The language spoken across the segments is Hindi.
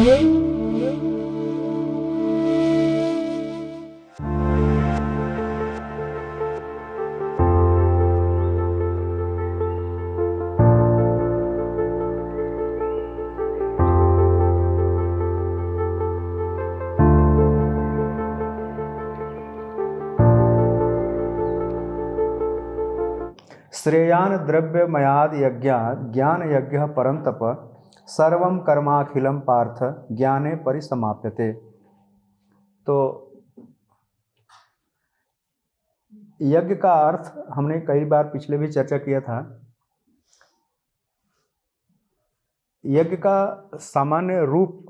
श्रेयान द्रव्य मयाद यज्ञात ज्ञान यज्ञ परंतप सर्वम कर्माखिलम पार्थ ज्ञाने परिसमाप्यते। तो यज्ञ का अर्थ हमने कई बार पिछले भी चर्चा किया था। यज्ञ का सामान्य रूप,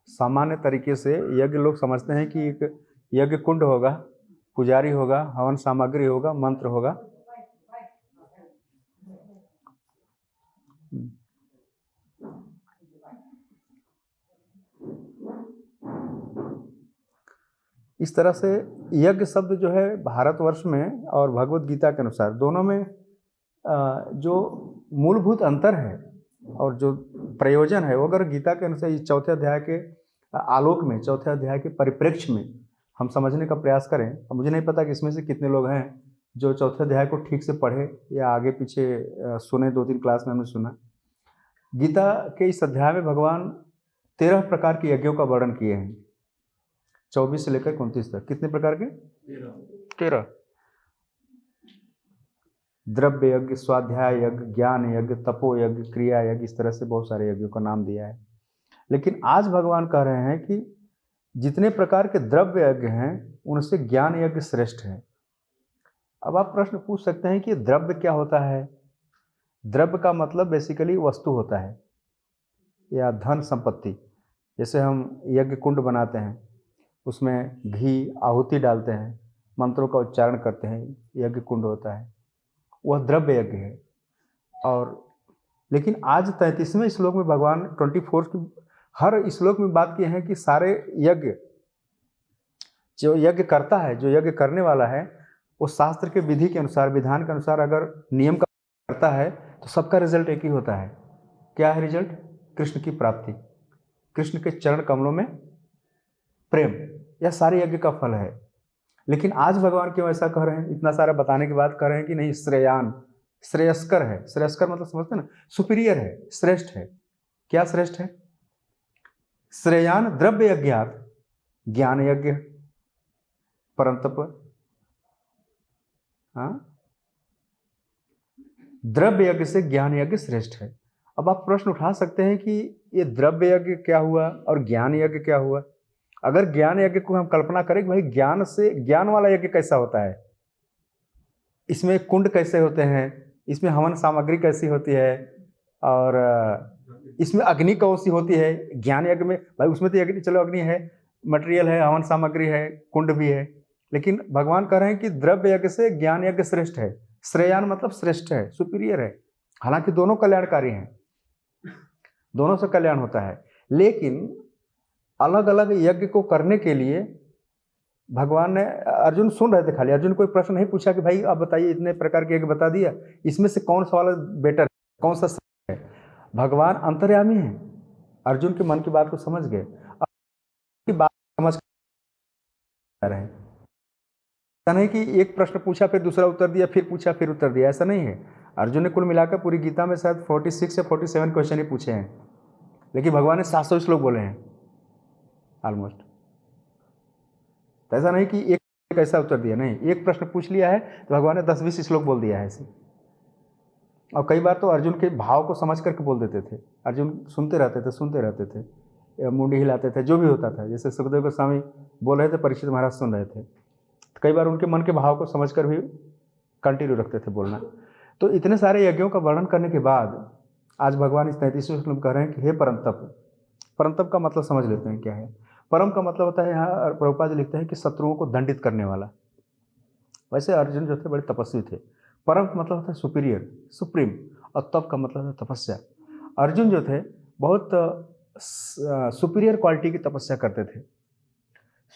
सामान्य तरीके से यज्ञ लोग समझते हैं कि एक यज्ञ कुंड होगा, पुजारी होगा, हवन सामग्री होगा, मंत्र होगा। इस तरह से यज्ञ शब्द जो है भारतवर्ष में और भगवत गीता के अनुसार दोनों में जो मूलभूत अंतर है और जो प्रयोजन है वो अगर गीता के अनुसार इस चौथे अध्याय के आलोक में, चौथे अध्याय के परिप्रेक्ष्य में हम समझने का प्रयास करें। और मुझे नहीं पता कि इसमें से कितने लोग हैं जो चौथे अध्याय को ठीक से पढ़े या आगे पीछे सुने। 2-3 क्लास में हमने सुना। गीता के इस अध्याय में भगवान 13 प्रकार के यज्ञों का वर्णन किए हैं, 24 से लेकर 29 तक। कितने प्रकार के? 13। द्रव्य यज्ञ, स्वाध्याय यज्ञ, ज्ञान यज्ञ, तपो यज्ञ, क्रिया यज्ञ, इस तरह से बहुत सारे यज्ञों का नाम दिया है। लेकिन आज भगवान कह रहे हैं कि जितने प्रकार के द्रव्य यज्ञ हैं उनसे ज्ञान यज्ञ श्रेष्ठ है। अब आप प्रश्न पूछ सकते हैं कि द्रव्य क्या होता है? द्रव्य का मतलब बेसिकली वस्तु होता है या धन संपत्ति। जैसे हम यज्ञ कुंड बनाते हैं, उसमें घी आहुति डालते हैं, मंत्रों का उच्चारण करते हैं, यज्ञ कुंड होता है, वह द्रव्य यज्ञ है। और लेकिन आज 33वें श्लोक में भगवान 24 की हर श्लोक में बात की है कि सारे यज्ञ, जो यज्ञ करता है, जो यज्ञ करने वाला है, वो शास्त्र के विधि के अनुसार, विधान के अनुसार अगर नियम का करता है तो सबका रिजल्ट एक ही होता है। क्या है रिजल्ट? कृष्ण की प्राप्ति, कृष्ण के चरण कमलों में प्रेम। यह सारे यज्ञ का फल है। लेकिन आज भगवान क्यों ऐसा कह रहे हैं? इतना सारा बताने के बाद कह रहे हैं कि नहीं, श्रेयान, श्रेयस्कर है। श्रेयस्कर मतलब समझते हैं ना, सुपीरियर है, श्रेष्ठ है। क्या श्रेष्ठ है? श्रेयान द्रव्य यज्ञात ज्ञान यज्ञ परंतप। हाँ, द्रव्य यज्ञ से ज्ञान यज्ञ श्रेष्ठ है। अब आप प्रश्न उठा सकते हैं कि ये द्रव्य यज्ञ क्या हुआ और ज्ञान यज्ञ क्या हुआ? अगर ज्ञान यज्ञ को हम कल्पना करें कि भाई ज्ञान से, ज्ञान वाला यज्ञ कैसा होता है, इसमें कुंड कैसे होते हैं, इसमें हवन सामग्री कैसी होती है, और इसमें अग्नि कौन सी होती है? ज्ञान यज्ञ में भाई उसमें तो अग्नि, चलो अग्नि है, मटेरियल है, हवन सामग्री है, कुंड भी है। लेकिन भगवान कह रहे हैं कि द्रव्य यज्ञ से ज्ञान यज्ञ श्रेष्ठ है। श्रेयान मतलब श्रेष्ठ है, सुपीरियर है। हालांकि दोनों कल्याणकारी हैं, दोनों से कल्याण होता है। लेकिन अलग अलग यज्ञ को करने के लिए भगवान ने, अर्जुन सुन रहे थे खाली, अर्जुन कोई प्रश्न नहीं पूछा कि भाई आप बताइए, इतने प्रकार के यज्ञ बता दिया, इसमें से कौन सा वाला बेटर है, कौन सा सही है? भगवान अंतर्यामी है, अर्जुन के मन की बात को समझ गए, की बात समझ रहे हैं। ऐसा नहीं कि एक प्रश्न पूछा फिर दूसरा उत्तर दिया, फिर पूछा फिर उत्तर दिया, ऐसा नहीं है। अर्जुन ने कुल मिलाकर पूरी गीता में शायद 46 या 47 क्वेश्चन ही पूछे हैं, लेकिन भगवान ने 700 श्लोक बोले हैं ऑलमोस्ट। तो ऐसा नहीं कि एक ऐसा उत्तर दिया, नहीं, एक प्रश्न पूछ लिया है तो भगवान ने 10-20 श्लोक बोल दिया है ऐसे। और कई बार तो अर्जुन के भाव को समझ करके बोल देते थे। अर्जुन सुनते रहते थे, मुंडी हिलाते थे, जो भी होता था। जैसे सुखदेव गोस्वामी बोल रहे थे, परीक्षित महाराज सुन रहे थे, तो कई बार उनके मन के भाव को समझ कर भी कंटिन्यू रखते थे बोलना। तो इतने सारे यज्ञों का वर्णन करने के बाद आज भगवान इस 33वें श्लोक में कह रहे हैं कि हे परंतप। परंतप का मतलब समझ लेते हैं क्या है। परम का मतलब होता है, यहाँ प्रभुपाद जी लिखते हैं कि शत्रुओं को दंडित करने वाला। वैसे अर्जुन जो थे बड़े तपस्वी थे। परम का मतलब होता है सुपीरियर, सुप्रीम, और तप का मतलब है तपस्या। अर्जुन जो थे बहुत सुपीरियर क्वालिटी की तपस्या करते थे।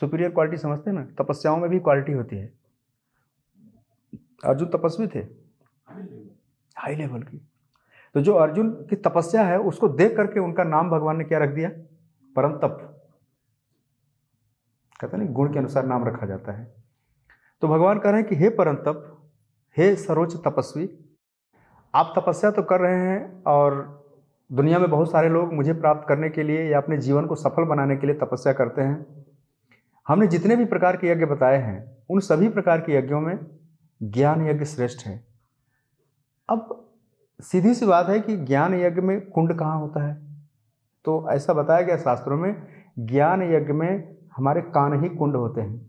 सुपीरियर क्वालिटी समझते हैं ना, तपस्याओं में भी क्वालिटी होती है। अर्जुन तपस्वी थे, हाई लेवल की। तो जो अर्जुन की तपस्या है उसको देख करके उनका नाम भगवान ने क्या रख दिया? परंतप, कहते हैं ना गुण के अनुसार नाम रखा जाता है। तो भगवान कह रहे हैं कि हे परंतप, हे सर्वोच्च तपस्वी, आप तपस्या तो कर रहे हैं और दुनिया में बहुत सारे लोग मुझे प्राप्त करने के लिए या अपने जीवन को सफल बनाने के लिए तपस्या करते हैं। हमने जितने भी प्रकार के यज्ञ बताए हैं उन सभी प्रकार के यज्ञों में ज्ञान यज्ञ श्रेष्ठ है। अब सीधी सी बात है कि ज्ञान यज्ञ में कुंड कहाँ होता है? तो ऐसा बताया गया शास्त्रों में, ज्ञान यज्ञ में हमारे कान ही कुंड होते हैं,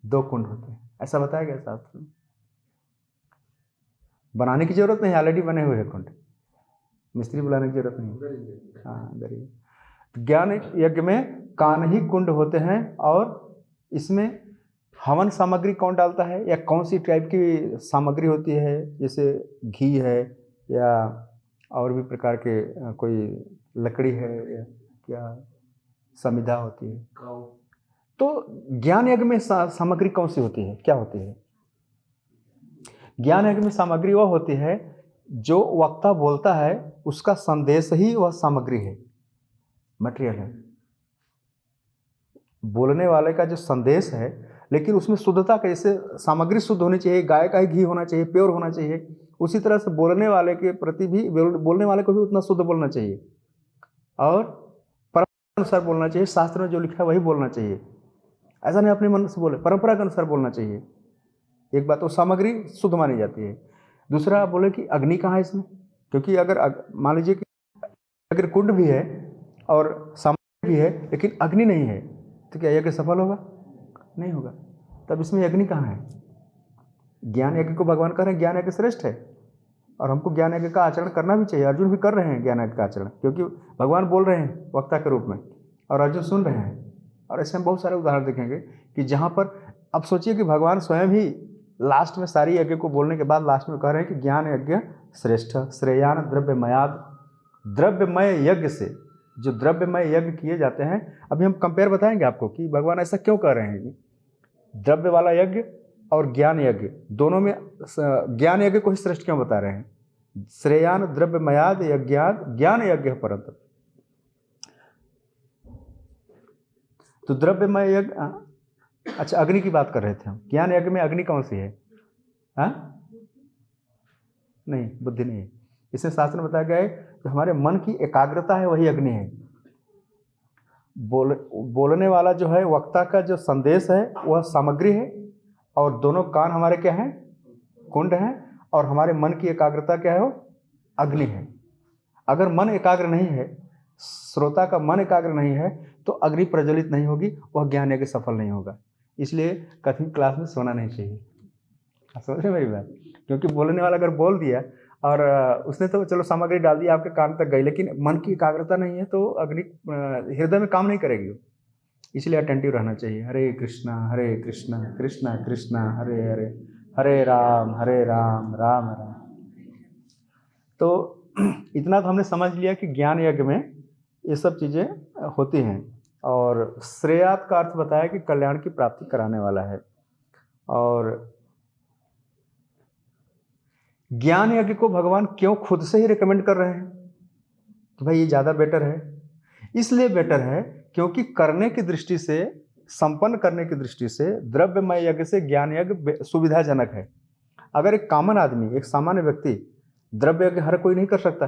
2 कुंड होते हैं, ऐसा बताया गया शास्त्र में। बनाने की जरूरत नहीं, ऑलरेडी बने हुए हैं कुंड, मिस्त्री बुलाने की जरूरत नहीं। हाँ, ज्ञान यज्ञ में कान ही कुंड होते हैं। और इसमें हवन सामग्री कौन डालता है या कौन सी टाइप की सामग्री होती है, जैसे घी है या और भी प्रकार के कोई लकड़ी है या क्या समिधा होती है। तो ज्ञान यज्ञ में सामग्री कौन सी होती है, क्या होती है? ज्ञान यज्ञ में सामग्री वह होती है जो वक्ता बोलता है उसका संदेश ही वह सामग्री है, मटेरियल है। बोलने वाले का जो संदेश है, लेकिन उसमें शुद्धता कैसे, सामग्री शुद्ध होनी चाहिए, गाय का ही घी होना चाहिए, प्योर होना चाहिए। उसी तरह से बोलने वाले के प्रति भी, बोलने वाले को भी उतना शुद्ध बोलना चाहिए और परंपरा के अनुसार बोलना चाहिए। शास्त्र में जो लिखा है वही बोलना चाहिए, ऐसा नहीं अपने मन से बोले, परंपरा के अनुसार बोलना चाहिए। एक बात, वो सामग्री शुद्ध मानी जाती है। दूसरा बोले कि अग्नि कहाँ है इसमें, क्योंकि अगर मान लीजिए कि अगर कुंड भी है और सामग्री भी है लेकिन अग्नि नहीं है तो क्या यज्ञ सफल होगा? नहीं होगा। तब इसमें अग्नि कहाँ है? ज्ञान यज्ञ को भगवान कह रहे हैं ज्ञान यज्ञ श्रेष्ठ है और हमको ज्ञान यज्ञ का आचरण करना भी चाहिए। अर्जुन भी कर रहे हैं ज्ञान यज्ञ का आचरण, क्योंकि भगवान बोल रहे हैं वक्ता के रूप में और अर्जुन सुन रहे हैं। और ऐसे हम बहुत सारे उदाहरण देखेंगे कि जहाँ पर, अब सोचिए कि भगवान स्वयं ही लास्ट में सारी यज्ञ को बोलने के बाद लास्ट में कह रहे हैं कि ज्ञान यज्ञ श्रेष्ठ श्रेयान द्रव्यमयाद। द्रव्यमय यज्ञ से, जो द्रव्यमय यज्ञ किए जाते हैं, अभी हम कंपेयर बताएंगे आपको कि भगवान ऐसा क्यों कर रहे हैं। द्रव्य वाला यज्ञ और ज्ञान यज्ञ दोनों में ज्ञान यज्ञ को ही श्रेष्ठ क्यों बता रहे हैं? श्रेयान द्रव्यमयाद यज्ञाद ज्ञान यज्ञ है परंतु। तो द्रव्यमय यज्ञ, अच्छा अग्नि की बात कर रहे थे हम। ज्ञान यज्ञ में अग्नि कौन सी है? हाँ, नहीं, बुद्धि नहीं है। इसमें शास्त्र में बताया गया है जो हमारे मन की एकाग्रता है वही अग्नि है। बोलने वाला जो है, वक्ता का जो संदेश है वह सामग्री है और दोनों कान हमारे क्या हैं? कुंड हैं। और हमारे मन की एकाग्रता क्या है? वो अग्नि है। अगर मन एकाग्र नहीं है, श्रोता का मन एकाग्र नहीं है तो अग्नि प्रज्वलित नहीं होगी, वह ज्ञान यज्ञ सफल नहीं होगा। इसलिए कठिन क्लास में सोना नहीं चाहिए। समझ रहे मेरी बात? क्योंकि बोलने वाला अगर बोल दिया और उसने तो चलो सामग्री डाल दी आपके कान तक गई, लेकिन मन की एकाग्रता नहीं है तो अग्नि हृदय में काम नहीं करेगी। इसलिए अटेंटिव रहना चाहिए। हरे कृष्णा कृष्णा कृष्णा हरे हरे, हरे राम राम राम। तो इतना तो हमने समझ लिया कि ज्ञान यज्ञ में ये सब चीज़ें होती हैं। और श्रेयात का अर्थ बताया कि कल्याण की प्राप्ति कराने वाला है। और ज्ञान यज्ञ को भगवान क्यों खुद से ही रिकमेंड कर रहे हैं कि भाई ये ज़्यादा बेटर है? इसलिए बेटर है क्योंकि करने की दृष्टि से, संपन्न करने की दृष्टि से द्रव्यमय यज्ञ से ज्ञान यज्ञ सुविधाजनक है। अगर एक कॉमन आदमी, एक सामान्य व्यक्ति द्रव्य यज्ञ हर कोई नहीं कर सकता,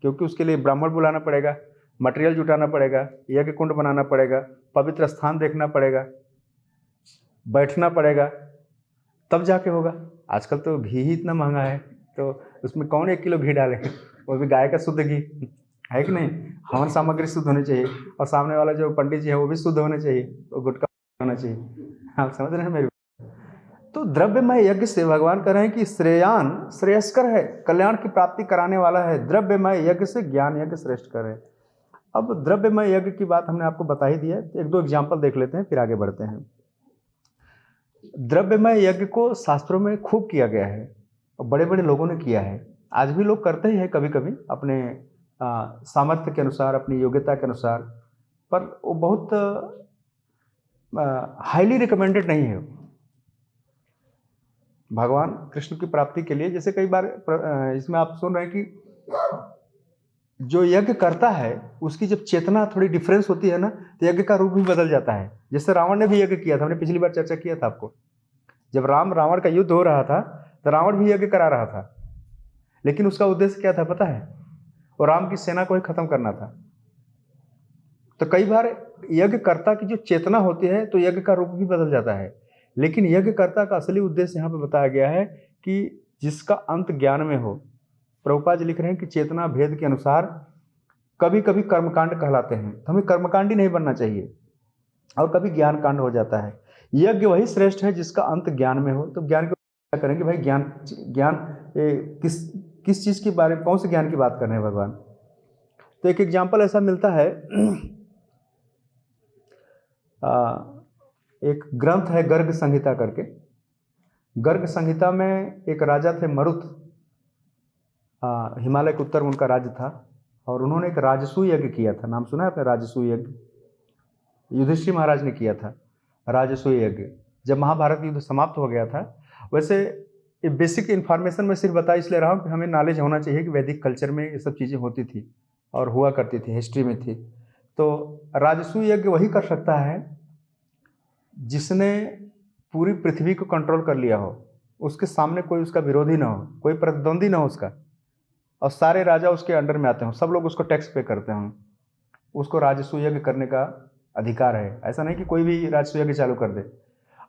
क्योंकि उसके लिए ब्राह्मण बुलाना पड़ेगा, मटेरियल जुटाना पड़ेगा, यज्ञ कुंड बनाना पड़ेगा, पवित्र स्थान देखना पड़ेगा, बैठना पड़ेगा, तब जाके होगा। आजकल तो घी ही इतना महंगा है तो उसमें कौन 1 किलो घी डाले, वो भी गाय का शुद्ध घी है कि नहीं? हवन सामग्री शुद्ध होनी चाहिए और सामने वाला जो पंडित जी है वो भी शुद्ध होने चाहिए, वो गुटखा होना चाहिए। आप समझ रहे हैं मेरी? तो द्रव्यमय यज्ञ से भगवान कह रहे हैं कि श्रेयान श्रेयस्कर है, कल्याण की प्राप्ति कराने वाला है। द्रव्यमय यज्ञ से ज्ञान यज्ञ श्रेष्ठकर है। अब द्रव्यमय यज्ञ की बात हमने आपको बता ही दी है, 1-2 एग्जाम्पल देख लेते हैं फिर आगे बढ़ते हैं। द्रव्यमय यज्ञ को शास्त्रों में खूब किया गया है और बड़े बड़े लोगों ने किया है। आज भी लोग करते ही हैं कभी कभी अपने सामर्थ्य के अनुसार, अपनी योग्यता के अनुसार, पर वो बहुत हाईली रिकमेंडेड नहीं है। भगवान कृष्ण की प्राप्ति के लिए, जैसे कई बार इसमें आप सुन रहे हैं कि जो यज्ञ करता है उसकी जब चेतना थोड़ी डिफरेंस होती है ना, तो यज्ञ का रूप भी बदल जाता है। जैसे रावण ने भी यज्ञ किया था, हमने पिछली बार चर्चा किया था आपको। जब राम रावण का युद्ध हो रहा था तो रावण भी यज्ञ करा रहा था, लेकिन उसका उद्देश्य क्या था पता है? वो राम की सेना को ही खत्म करना था। तो कई बार यज्ञकर्ता की जो चेतना होती है तो यज्ञ का रूप भी बदल जाता है, लेकिन यज्ञकर्ता का असली उद्देश्य यहाँ पे बताया गया है कि जिसका अंत ज्ञान में हो। प्रभुपाद जी लिख रहे हैं कि चेतना भेद के अनुसार कभी कभी कर्मकांड कहलाते हैं, तो हमें कर्मकांडी नहीं बनना चाहिए, और कभी ज्ञान कांड हो जाता है। यज्ञ वही श्रेष्ठ है जिसका अंत ज्ञान में हो। तो ज्ञान को क्या करेंगे भाई? ज्ञान ज्ञान किस चीज़ के बारे में, कौन से ज्ञान की बात कर रहे हैं भगवान? तो एक एग्जाम्पल ऐसा मिलता है, एक ग्रंथ है गर्ग संहिता करके। गर्ग संहिता में एक राजा थे मरुत, हिमालय के उत्तर में उनका राज्य था, और उन्होंने एक राजसूय यज्ञ किया था। नाम सुना है आपने राजसूय यज्ञ? युधिष्ठिर महाराज ने किया था राजसूय यज्ञ, जब महाभारत युद्ध समाप्त हो गया था। वैसे ये बेसिक इन्फॉर्मेशन मैं सिर्फ बता इसलिए रहा हूँ कि हमें नॉलेज होना चाहिए कि वैदिक कल्चर में ये सब चीज़ें होती थी और हुआ करती थी, हिस्ट्री में थी। तो राजसूय यज्ञ वही कर सकता है जिसने पूरी पृथ्वी को कंट्रोल कर लिया हो, उसके सामने कोई उसका विरोधी ना हो, कोई प्रतिद्वंदी ना हो उसका, और सारे राजा उसके अंडर में आते हों, सब लोग उसको टैक्स पे करते हों। उसको राजसूय यज्ञ करने का अधिकार है। ऐसा नहीं कि कोई भी राजसूय यज्ञ चालू कर दे।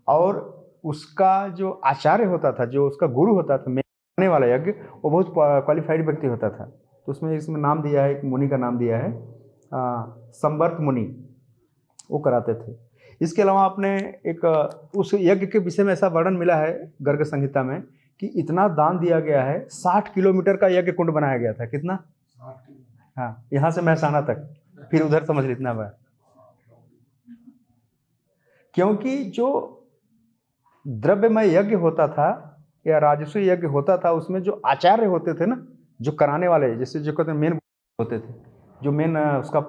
और उसका जो आचार्य होता था, जो उसका गुरु होता था करने वाला यज्ञ, वो बहुत क्वालिफाइड व्यक्ति होता था। तो उसमें इसमें नाम दिया है, एक मुनि का नाम दिया है, संवर्त मुनि, वो कराते थे। इसके अलावा आपने एक उस यज्ञ के विषय में ऐसा वर्णन मिला है गर्ग संहिता में कि इतना दान दिया गया है, 60 किलोमीटर का यज्ञ कुंड बनाया गया था। कितना? हाँ, यहाँ से महसाना तक, फिर उधर समझ ली इतना बार। क्योंकि जो द्रव्यमय यज्ञ होता था या राजसूय यज्ञ होता था, उसमें जो आचार्य होते थे ना, जो कराने वाले, जैसे जो कहते हैं मेन होते थे, जो मेन उसका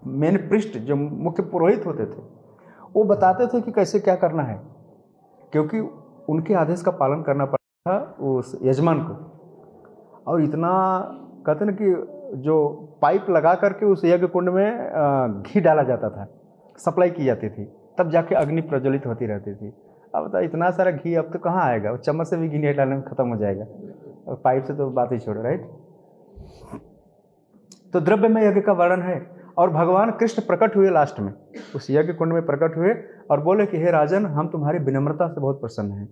मेन पृष्ठ, जो मुख्य पुरोहित होते थे, वो बताते थे कि कैसे क्या करना है, क्योंकि उनके आदेश का पालन करना पड़ता था उस यजमान को। और इतना कहते ना कि जो पाइप लगा करके उस यज्ञ कुंड में घी डाला जाता था, सप्लाई की जाती थी, तब जाके अग्नि प्रज्वलित होती रहती थी। अब बता, इतना सारा घी अब तो कहाँ आएगा? वो चम्मच से भी घी नहीं डालने में खत्म हो जाएगा, और पाइप से तो बात ही छोड़ो, राइट? तो द्रव्य में यज्ञ का वर्णन है। और भगवान कृष्ण प्रकट हुए लास्ट में, उस यज्ञ कुंड में प्रकट हुए और बोले कि हे राजन, हम तुम्हारी विनम्रता से बहुत प्रसन्न हैं।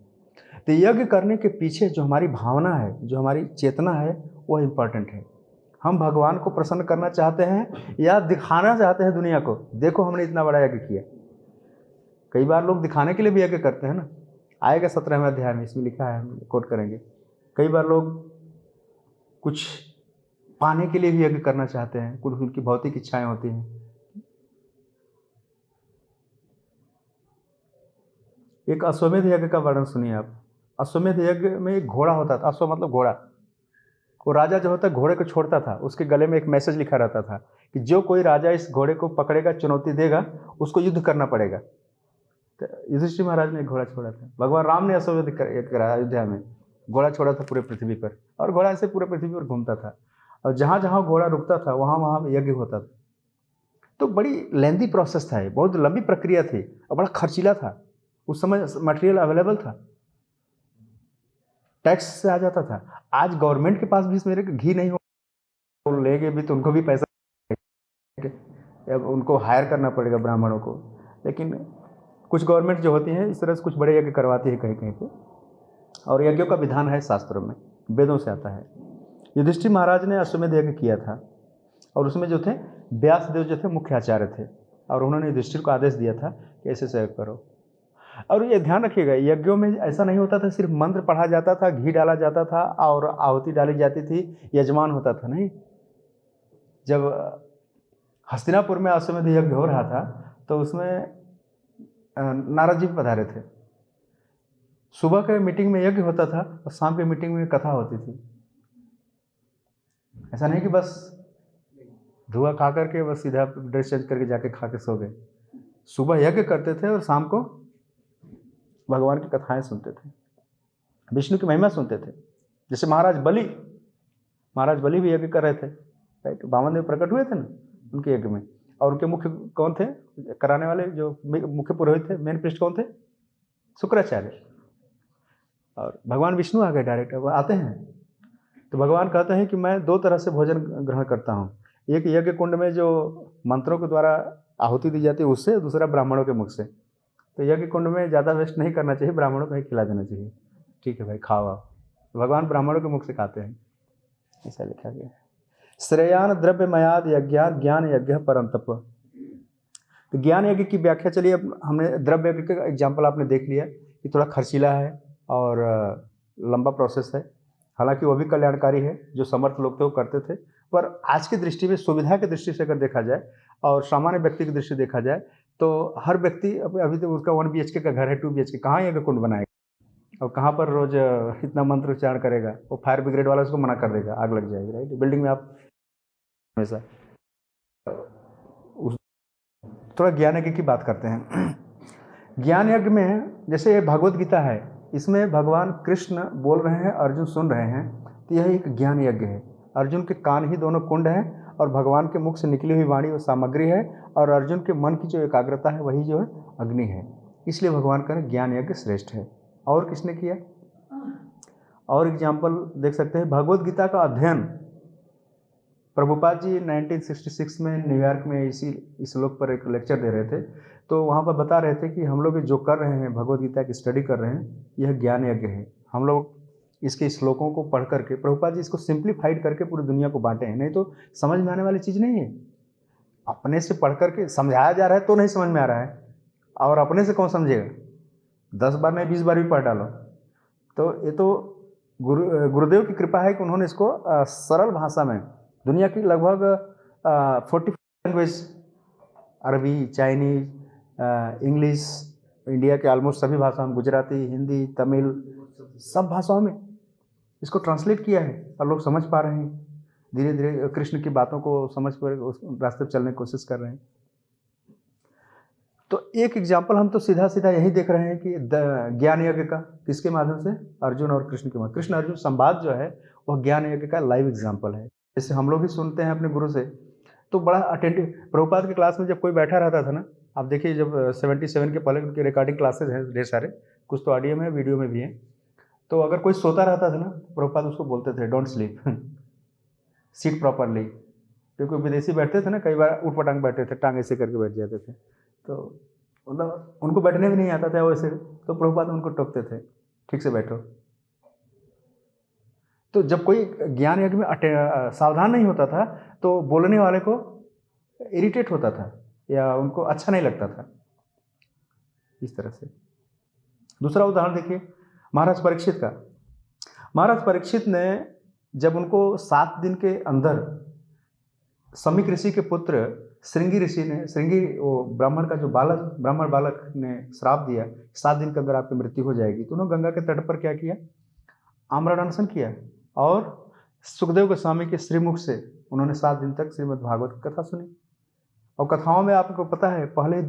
तो यज्ञ करने के पीछे जो हमारी भावना है, जो हमारी चेतना है, वो इम्पॉर्टेंट है। हम भगवान को प्रसन्न करना चाहते हैं या दिखाना चाहते हैं दुनिया को, देखो हमने इतना बड़ा यज्ञ किया। कई बार लोग दिखाने के लिए भी यज्ञ करते हैं ना, आएगा 17वें अध्याय में, इसमें लिखा है, हम कोट करेंगे। कई बार लोग कुछ पाने के लिए भी यज्ञ करना चाहते हैं, कुछ उनकी भौतिक इच्छाएं होती हैं। एक अश्वमेध यज्ञ का वर्णन सुनिए आप। अश्वमेध यज्ञ में एक घोड़ा होता था, अश्व मतलब घोड़ा। वो राजा जो होता है घोड़े को छोड़ता था, उसके गले में एक मैसेज लिखा रहता था कि जो कोई राजा इस घोड़े को पकड़ेगा, चुनौती देगा, उसको युद्ध करना पड़ेगा। तो युधिष्ठिर महाराज ने एक घोड़ा छोड़ा था। भगवान राम ने अश्वमेध कराया अयोध्या में, घोड़ा छोड़ा था पूरे पृथ्वी पर, और घोड़ा ऐसे पूरे पृथ्वी पर घूमता था, और जहाँ जहाँ घोड़ा रुकता था वहाँ वहाँ यज्ञ होता था। तो बड़ी लेंदी प्रोसेस था, बहुत लंबी प्रक्रिया थी, और बड़ा खर्चीला था। उस समय मटेरियल अवेलेबल था, टैक्स से आ जाता था। आज गवर्नमेंट के पास भी मेरे घी नहीं हो, तो लेंगे भी तो उनको भी पैसा, उनको हायर करना पड़ेगा ब्राह्मणों को। लेकिन कुछ गवर्नमेंट जो होती है इस तरह से कुछ बड़े यज्ञ करवाती है कहीं कहीं पे, और यज्ञों का विधान है शास्त्रों में, वेदों से आता है। युधिष्ठिर महाराज ने अश्वमेध यज्ञ किया था, और उसमें जो थे व्यासदेव जो थे मुख्य आचार्य थे, और उन्होंने युधिष्ठिर को आदेश दिया था कि ऐसे से करो। और ये ध्यान रखिएगा, यज्ञों में ऐसा नहीं होता था सिर्फ मंत्र पढ़ा जाता था, घी डाला जाता था और आहुति डाली जाती थी, यजमान होता था, नहीं। जब हस्तिनापुर में अश्वमेध यज्ञ हो रहा था तो उसमें नारद जी पधारे थे। सुबह के मीटिंग में यज्ञ होता था और शाम के मीटिंग में कथा होती थी। ऐसा नहीं कि बस धुआं खा करके बस सीधा ड्रेस चेंज करके जाके खा के सो गए। सुबह यज्ञ करते थे और शाम को भगवान की कथाएं सुनते थे, विष्णु की महिमा सुनते थे। जैसे महाराज बलि भी यज्ञ कर रहे थे, राइट। वामनदेव प्रकट हुए थे ना उनके यज्ञ में, और उनके मुख्य कौन थे कराने वाले, जो मुख्य पुरोहित थे, मेन प्रीस्ट कौन थे? शुक्राचार्य। और भगवान विष्णु आ गए डायरेक्ट, अब आते हैं तो भगवान कहते हैं कि मैं 2 तरह से भोजन ग्रहण करता हूँ, एक यज्ञ कुंड में जो मंत्रों के द्वारा आहुति दी जाती है उससे, दूसरा ब्राह्मणों के मुख से। तो यज्ञ कुंड में ज़्यादा वेस्ट नहीं करना चाहिए, ब्राह्मणों को ही खिला देना चाहिए। ठीक है भाई, खाओ आप। भगवान ब्राह्मणों के मुख से खाते हैं, ऐसा लिखा गया है। श्रेयान द्रव्य मयाद यज्ञान ज्ञान यज्ञ परम तप। तो ज्ञान यज्ञ की व्याख्या, चलिए अब हमने द्रव्य यज्ञ का एग्जाम्पल आपने देख लिया कि थोड़ा खर्चीला है और लंबा प्रोसेस है, हालांकि वो भी कल्याणकारी है, जो समर्थ लोग थे वो करते थे। पर आज की दृष्टि में, सुविधा की दृष्टि से अगर देखा जाए और सामान्य व्यक्ति की दृष्टि देखा जाए, तो हर व्यक्ति अभी तो उसका 1 BHK का घर है, 2 BHK, कहाँ यज्ञ कुंड बनाएगा और कहाँ पर रोज इतना मंत्र उच्चारण करेगा? वो फायर ब्रिगेड वाला उसको मना कर देगा, आग लग जाएगी, राइट। बिल्डिंग में आप हमेशा थोड़ा ज्ञान यज्ञ की बात करते हैं। ज्ञान यज्ञ में जैसे भगवत गीता है, इसमें भगवान कृष्ण बोल रहे हैं, अर्जुन सुन रहे हैं, तो यह एक ज्ञान यज्ञ है। अर्जुन के कान ही दोनों कुंड हैं और भगवान के मुख से निकली हुई वाणी वो सामग्री है, और अर्जुन के मन की जो एकाग्रता है वही जो है अग्नि है। इसलिए भगवान का ज्ञान यज्ञ श्रेष्ठ है। और किसने किया? और एग्जाम्पल देख सकते हैं, भगवत गीता का अध्ययन प्रभुपाद जी 1966 में न्यूयॉर्क में इस श्लोक पर एक लेक्चर दे रहे थे, तो वहाँ पर बता रहे थे कि हम लोग जो कर रहे हैं, भगवत गीता की स्टडी कर रहे हैं, यह ज्ञान यज्ञ है। हम लोग इसके श्लोकों को पढ़ करके, प्रभुपाद जी इसको सिंप्लीफाइड करके पूरी दुनिया को बांटे हैं, नहीं तो समझ में आने वाली चीज़ नहीं है। अपने से पढ़ करके समझाया जा रहा है तो नहीं समझ में आ रहा है, और अपने से कौन समझेगा? 10 बार नहीं 20 बार भी पढ़ डालो। तो ये तो गुरुदेव की कृपा है कि उन्होंने इसको सरल भाषा में, दुनिया की लगभग 40 लैंग्वेज, अरबी, चाइनीज, इंग्लिश, इंडिया के ऑलमोस्ट सभी भाषाओं में, गुजराती, हिंदी, तमिल, सब भाषाओं में इसको ट्रांसलेट किया है, और लोग समझ पा रहे हैं। धीरे धीरे कृष्ण की बातों को समझ कर उस रास्ते पर चलने की कोशिश कर रहे हैं। तो एक एग्जाम्पल हम तो सीधा सीधा यही देख रहे हैं कि ज्ञान यज्ञ का किसके माध्यम से? अर्जुन और कृष्ण के माध्यम। कृष्ण अर्जुन संवाद जो है वह ज्ञान यज्ञ का लाइव एग्जाम्पल है। जैसे हम लोग भी सुनते हैं अपने गुरु से, तो बड़ा अटेंटिव। प्रभुपाद की क्लास में जब कोई बैठा रहता था ना, आप देखिए जब 77 के पहले उनकी रिकॉर्डिंग क्लासेज हैं ढेर सारे, कुछ तो ऑडियो में है, वीडियो में भी हैं। तो अगर कोई सोता रहता था ना, प्रभुपाद उसको बोलते थे डोंट स्लीप, सीट प्रॉपरली। क्योंकि विदेशी बैठते थे ना, कई बार उठ पटांग बैठते थे, टांग ऐसे करके बैठ जाते थे, तो मतलब उनको बैठने भी नहीं आता था वैसे, तो प्रभुपाद उनको टोकते थे, ठीक से बैठो। तो जब कोई ज्ञान यज्ञ में सावधान नहीं होता था तो बोलने वाले को इरिटेट होता था या उनको अच्छा नहीं लगता था, इस तरह से। दूसरा उदाहरण देखिए महाराज परीक्षित का। महाराज परीक्षित ने जब उनको 7 दिन के अंदर समीक ऋषि के पुत्र श्रृंगी ऋषि ने, श्रृंगी वो ब्राह्मण का जो ब्राह्मण बालक ने श्राप दिया, 7 दिन के अंदर आपकी मृत्यु हो जाएगी, तो उन्होंने गंगा के तट पर क्या किया? आम्र अनशन किया, और सुखदेव गोस्वामी के श्रीमुख से उन्होंने 7 दिन तक श्रीमद् भागवत की कथा सुनी। और कथाओं में आपको पता है पहले ही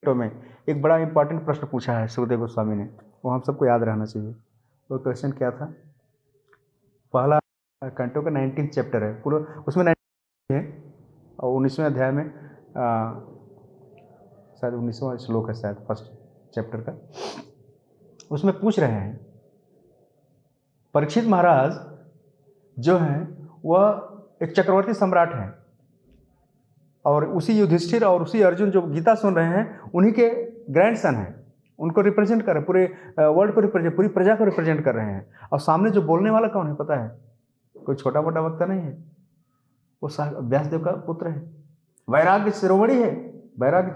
में एक बड़ा इंपॉर्टेंट प्रश्न पूछा है सुखदेव गोस्वामी ने, वो हम सबको याद रहना चाहिए। वो क्वेश्चन क्या था? पहला कंटो का 19 चैप्टर है पूरा, उसमें 19 है, और 19वें अध्याय में शायद 19वां श्लोक है शायद फर्स्ट चैप्टर का। उसमें पूछ रहे हैं परीक्षित महाराज जो हैं वह एक चक्रवर्ती सम्राट हैं, और उसी युधिष्ठिर और उसी अर्जुन जो गीता सुन रहे हैं उन्हीं के ग्रैंडसन हैं, उनको रिप्रेजेंट कर रहे हैं, पूरे वर्ल्ड को रिप्रेजेंट, पूरी प्रजा को रिप्रेजेंट कर रहे हैं। और सामने जो बोलने वाला कौन है पता है? कोई छोटा मोटा वक्ता नहीं है, वो व्यासदेव का पुत्र है, वैराग्य शिरोमणि है, वैराग्य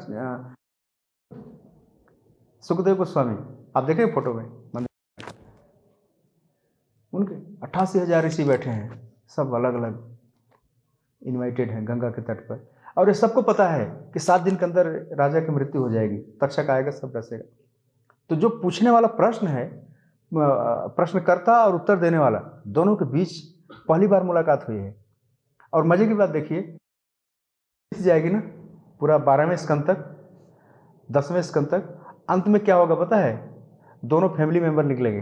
सुखदेव गोस्वामी। आप देखें फोटो में मंदिर, उनके 88,000 ऋषि बैठे हैं, सब अलग अलग इनवाइटेड हैं गंगा के तट पर, और ये सबको पता है कि 7 दिन के अंदर राजा की मृत्यु हो जाएगी, तक्षक आएगा, सब रसेगा। तो जो पूछने वाला प्रश्न है, प्रश्नकर्ता और उत्तर देने वाला, दोनों के बीच पहली बार मुलाकात हुई है। और मजे की बात देखिए, जाएगी ना पूरा 12वें स्कंद तक, 10वें स्कंद तक, अंत में क्या होगा पता है? दोनों फैमिली मेंबर निकलेंगे,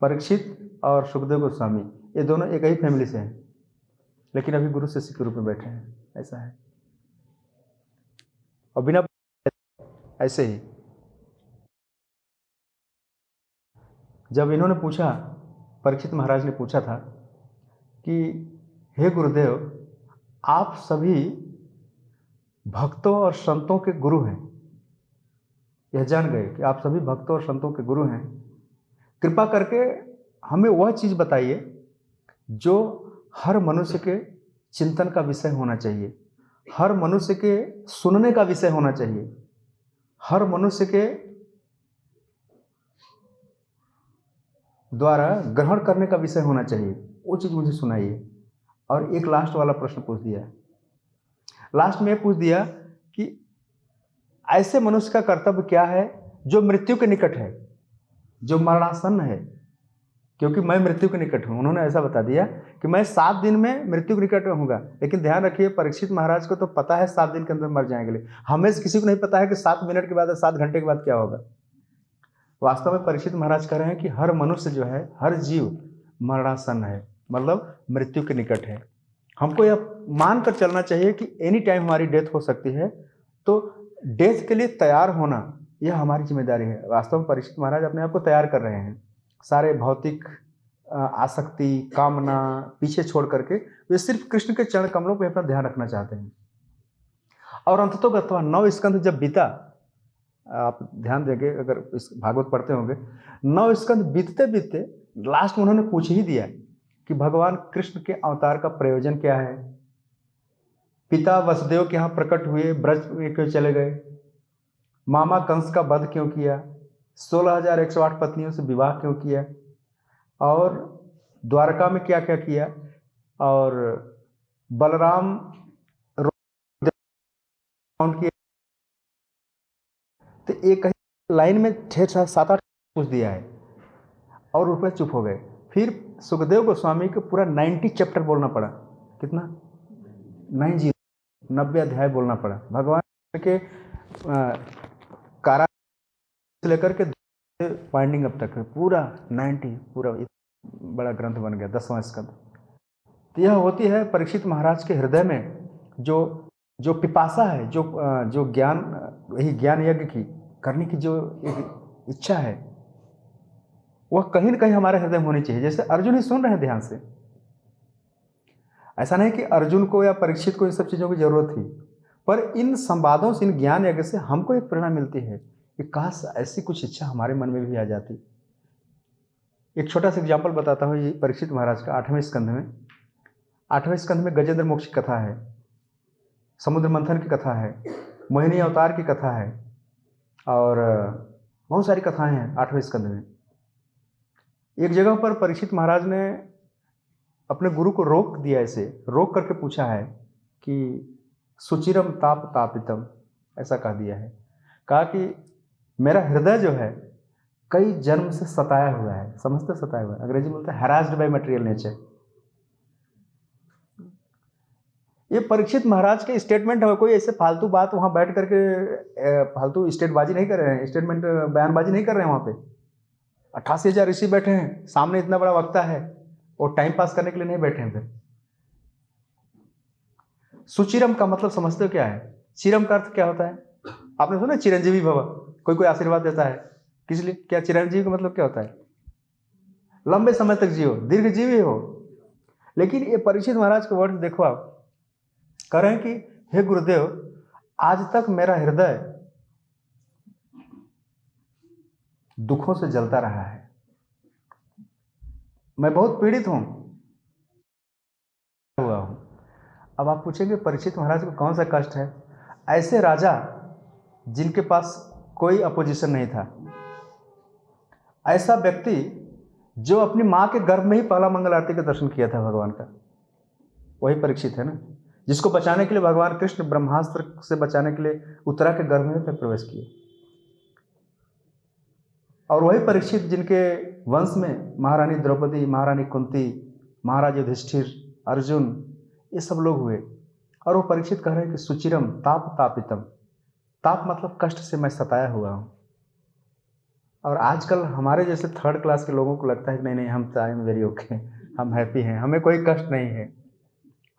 परीक्षित और सुखदेव गोस्वामी, ये दोनों एक ही फैमिली से हैं, लेकिन अभी गुरु शिष्य के रूप में बैठे हैं, ऐसा है। और बिना ऐसे ही जब इन्होंने पूछा, परीक्षित महाराज ने पूछा था कि हे गुरुदेव, आप सभी भक्तों और संतों के गुरु हैं, यह जान गए कि आप सभी भक्तों और संतों के गुरु हैं, कृपा करके हमें वह चीज़ बताइए जो हर मनुष्य के चिंतन का विषय होना चाहिए, हर मनुष्य के सुनने का विषय होना चाहिए, हर मनुष्य के द्वारा ग्रहण करने का विषय होना चाहिए, वो चीज़ मुझे सुनाइए। और एक लास्ट वाला प्रश्न पूछ दिया। लास्ट में पूछ दिया कि ऐसे मनुष्य का कर्तव्य क्या है जो मृत्यु के निकट है, जो मरणासन्न है, क्योंकि मैं मृत्यु के निकट हूँ। उन्होंने ऐसा बता दिया कि मैं 7 दिन में मृत्यु के निकट रहूँगा, लेकिन ध्यान रखिए परीक्षित महाराज को तो पता है 7 दिन के अंदर मर जाएंगे, हमें किसी को नहीं पता है कि 7 मिनट के बाद या 7 घंटे के बाद क्या होगा। वास्तव में परीक्षित महाराज कह रहे हैं कि हर मनुष्य जो है, हर जीव मरणासन्न है, मतलब मृत्यु के निकट है। हमको यह मान कर चलना चाहिए कि एनी टाइम हमारी डेथ हो सकती है, तो डेथ के लिए तैयार होना यह हमारी जिम्मेदारी है। वास्तव में परीक्षित महाराज अपने आप को तैयार कर रहे हैं, सारे भौतिक आसक्ति, कामना पीछे छोड़ करके वे सिर्फ कृष्ण के चरण कमलों पर अपना ध्यान रखना चाहते हैं। और अंततोगत्वा 9 स्कंध जब बीता, आप ध्यान देंगे अगर इस भागवत पढ़ते होंगे, 9 स्कंध बीतते बीतते लास्ट में उन्होंने पूछ ही दिया कि भगवान कृष्ण के अवतार का प्रयोजन क्या है, पिता वसुदेव के यहाँ प्रकट हुए, ब्रज में क्यों चले गए, मामा कंस का वध क्यों किया, 16,108 पत्नियों से विवाह क्यों किया, और द्वारका में क्या क्या किया, और बलराम किया। तो एक लाइन में 6-7-8 पूछ दिया है और रुपये चुप हो गए। फिर सुखदेव गोस्वामी को पूरा 90 चैप्टर बोलना पड़ा। कितना? 90 अध्याय बोलना पड़ा। भगवान के कारा से लेकर के वाइंडिंग अप तक पूरा 90, पूरा बड़ा ग्रंथ बन गया, 10वां स्कंद। तो यह होती है परीक्षित महाराज के हृदय में जो पिपासा है, जो ज्ञान, वही ज्ञान यज्ञ की करने की जो एक इच्छा है, वह कहीं न कहीं हमारे हृदय में होनी चाहिए। जैसे अर्जुन ही सुन रहे हैं ध्यान से, ऐसा नहीं कि अर्जुन को या परीक्षित को इन सब चीज़ों की जरूरत थी, पर इन संवादों से, इन ज्ञान यज्ञ से हमको एक प्रेरणा मिलती है कि काश ऐसी कुछ इच्छा हमारे मन में भी आ जाती। एक छोटा सा एग्जाम्पल बताता हूँ, ये परीक्षित महाराज का 8वें स्कंध में गजेंद्र मोक्ष की कथा है, समुद्र मंथन की कथा है, मोहिनी अवतार की कथा है, और बहुत सारी कथाएं हैं 8वें स्कंध में। एक जगह पर परीक्षित महाराज ने अपने गुरु को रोक दिया, ऐसे रोक करके पूछा है कि सुचिरम ताप तापितम, ऐसा कह दिया है। कहा कि मेरा हृदय जो है कई जन्म से सताया हुआ है, समझते सताया हुआ है, अंग्रेजी में बोलते हैं हैरास्ड बाय मटेरियल नेचर। ये परीक्षित महाराज के स्टेटमेंट है, कोई ऐसे फालतू बात वहाँ बैठ करके फालतू स्टेटबाजी नहीं कर रहे हैं, स्टेटमेंट बयानबाजी नहीं कर रहे हैं। वहाँ पे 88,000 ऋषि बैठे हैं, सामने इतना बड़ा वक्ता है, और टाइम पास करने के लिए नहीं बैठे हैं। सुचिरम का मतलब समझते हो क्या है? चिरम का अर्थ क्या होता है? आपने सुना चिरंजीवी भव, कोई आशीर्वाद देता है किस लिए? क्या चिरंजीवी का मतलब क्या होता है? लंबे समय तक जियो, दीर्घजीवी हो। लेकिन ये परीक्षित महाराज के वर्ड देखो, आप कह रहे हैं कि हे गुरुदेव, आज तक मेरा हृदय दुखों से जलता रहा है, मैं बहुत पीड़ित हुआ हूं। अब आप पूछेंगे परीक्षित महाराज को कौन सा कष्ट है? ऐसे राजा जिनके पास कोई अपोजिशन नहीं था, ऐसा व्यक्ति जो अपनी मां के गर्भ में ही पहला मंगल आरती का दर्शन किया था भगवान का, वही परीक्षित है ना, जिसको बचाने के लिए भगवान कृष्ण ब्रह्मास्त्र से बचाने के लिए उत्तरा के गर्भ में तक प्रवेश किए। और वही परीक्षित जिनके वंश में महारानी द्रौपदी, महारानी कुंती, महाराज युधिष्ठिर, अर्जुन, ये सब लोग हुए। और वो परीक्षित कह रहे हैं कि सुचिरम ताप तापितम, ताप मतलब कष्ट से मैं सताया हुआ हूँ। और आजकल हमारे जैसे 3rd क्लास के लोगों को लगता है कि नहीं हम तो आई एम वेरी ओके, हम हैप्पी हैं, हमें कोई कष्ट नहीं है,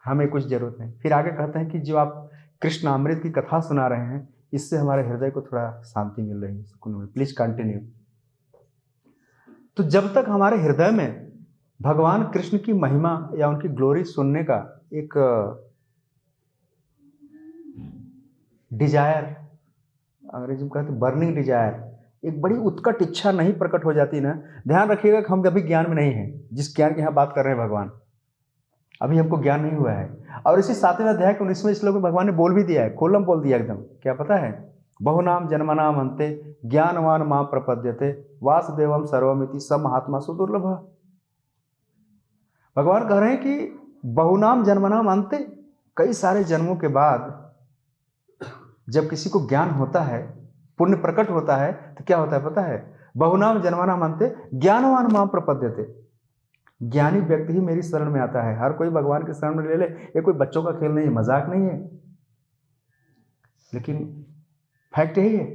हमें कुछ जरूरत नहीं। फिर आगे कहते हैं कि जो आप कृष्ण अमृत की कथा सुना रहे हैं, इससे हमारे हृदय को थोड़ा शांति मिल रही है, सुकून मिल। Please continue. तो जब तक हमारे हृदय में भगवान कृष्ण की महिमा या उनकी ग्लोरी सुनने का एक डिजायर, अंग्रेजी में कहते हैं बर्निंग डिजायर, एक बड़ी उत्कट इच्छा नहीं प्रकट हो जाती ना, ध्यान रखिएगा कि हम अभी ज्ञान में नहीं हैं। जिस ज्ञान की यहाँ बात कर रहे हैं भगवान, अभी हमको ज्ञान नहीं हुआ है। और इसी 7वें अध्याय के 19वें श्लोक में भगवान ने बोल भी दिया है, खोलम बोल दिया एकदम, क्या पता है? बहुनाम जन्मनाम अंते ज्ञानवान मां प्रपद्यते वासुदेवम सर्वमिति सब महात्मा सुदुर्लभ। भगवान कह रहे हैं कि बहुनाम जन्मनाम अंते, कई सारे जन्मों के बाद जब किसी को ज्ञान होता है, पुण्य प्रकट होता है, तो क्या होता है पता है? बहुनाम जन्मनाम अंते ज्ञानवान मां प्रपद्यते, ज्ञानी व्यक्ति ही मेरी शरण में आता है। हर कोई भगवान के शरण में ले ले, ये कोई बच्चों का खेल नहीं है, मजाक नहीं है, लेकिन फैक्ट यही है।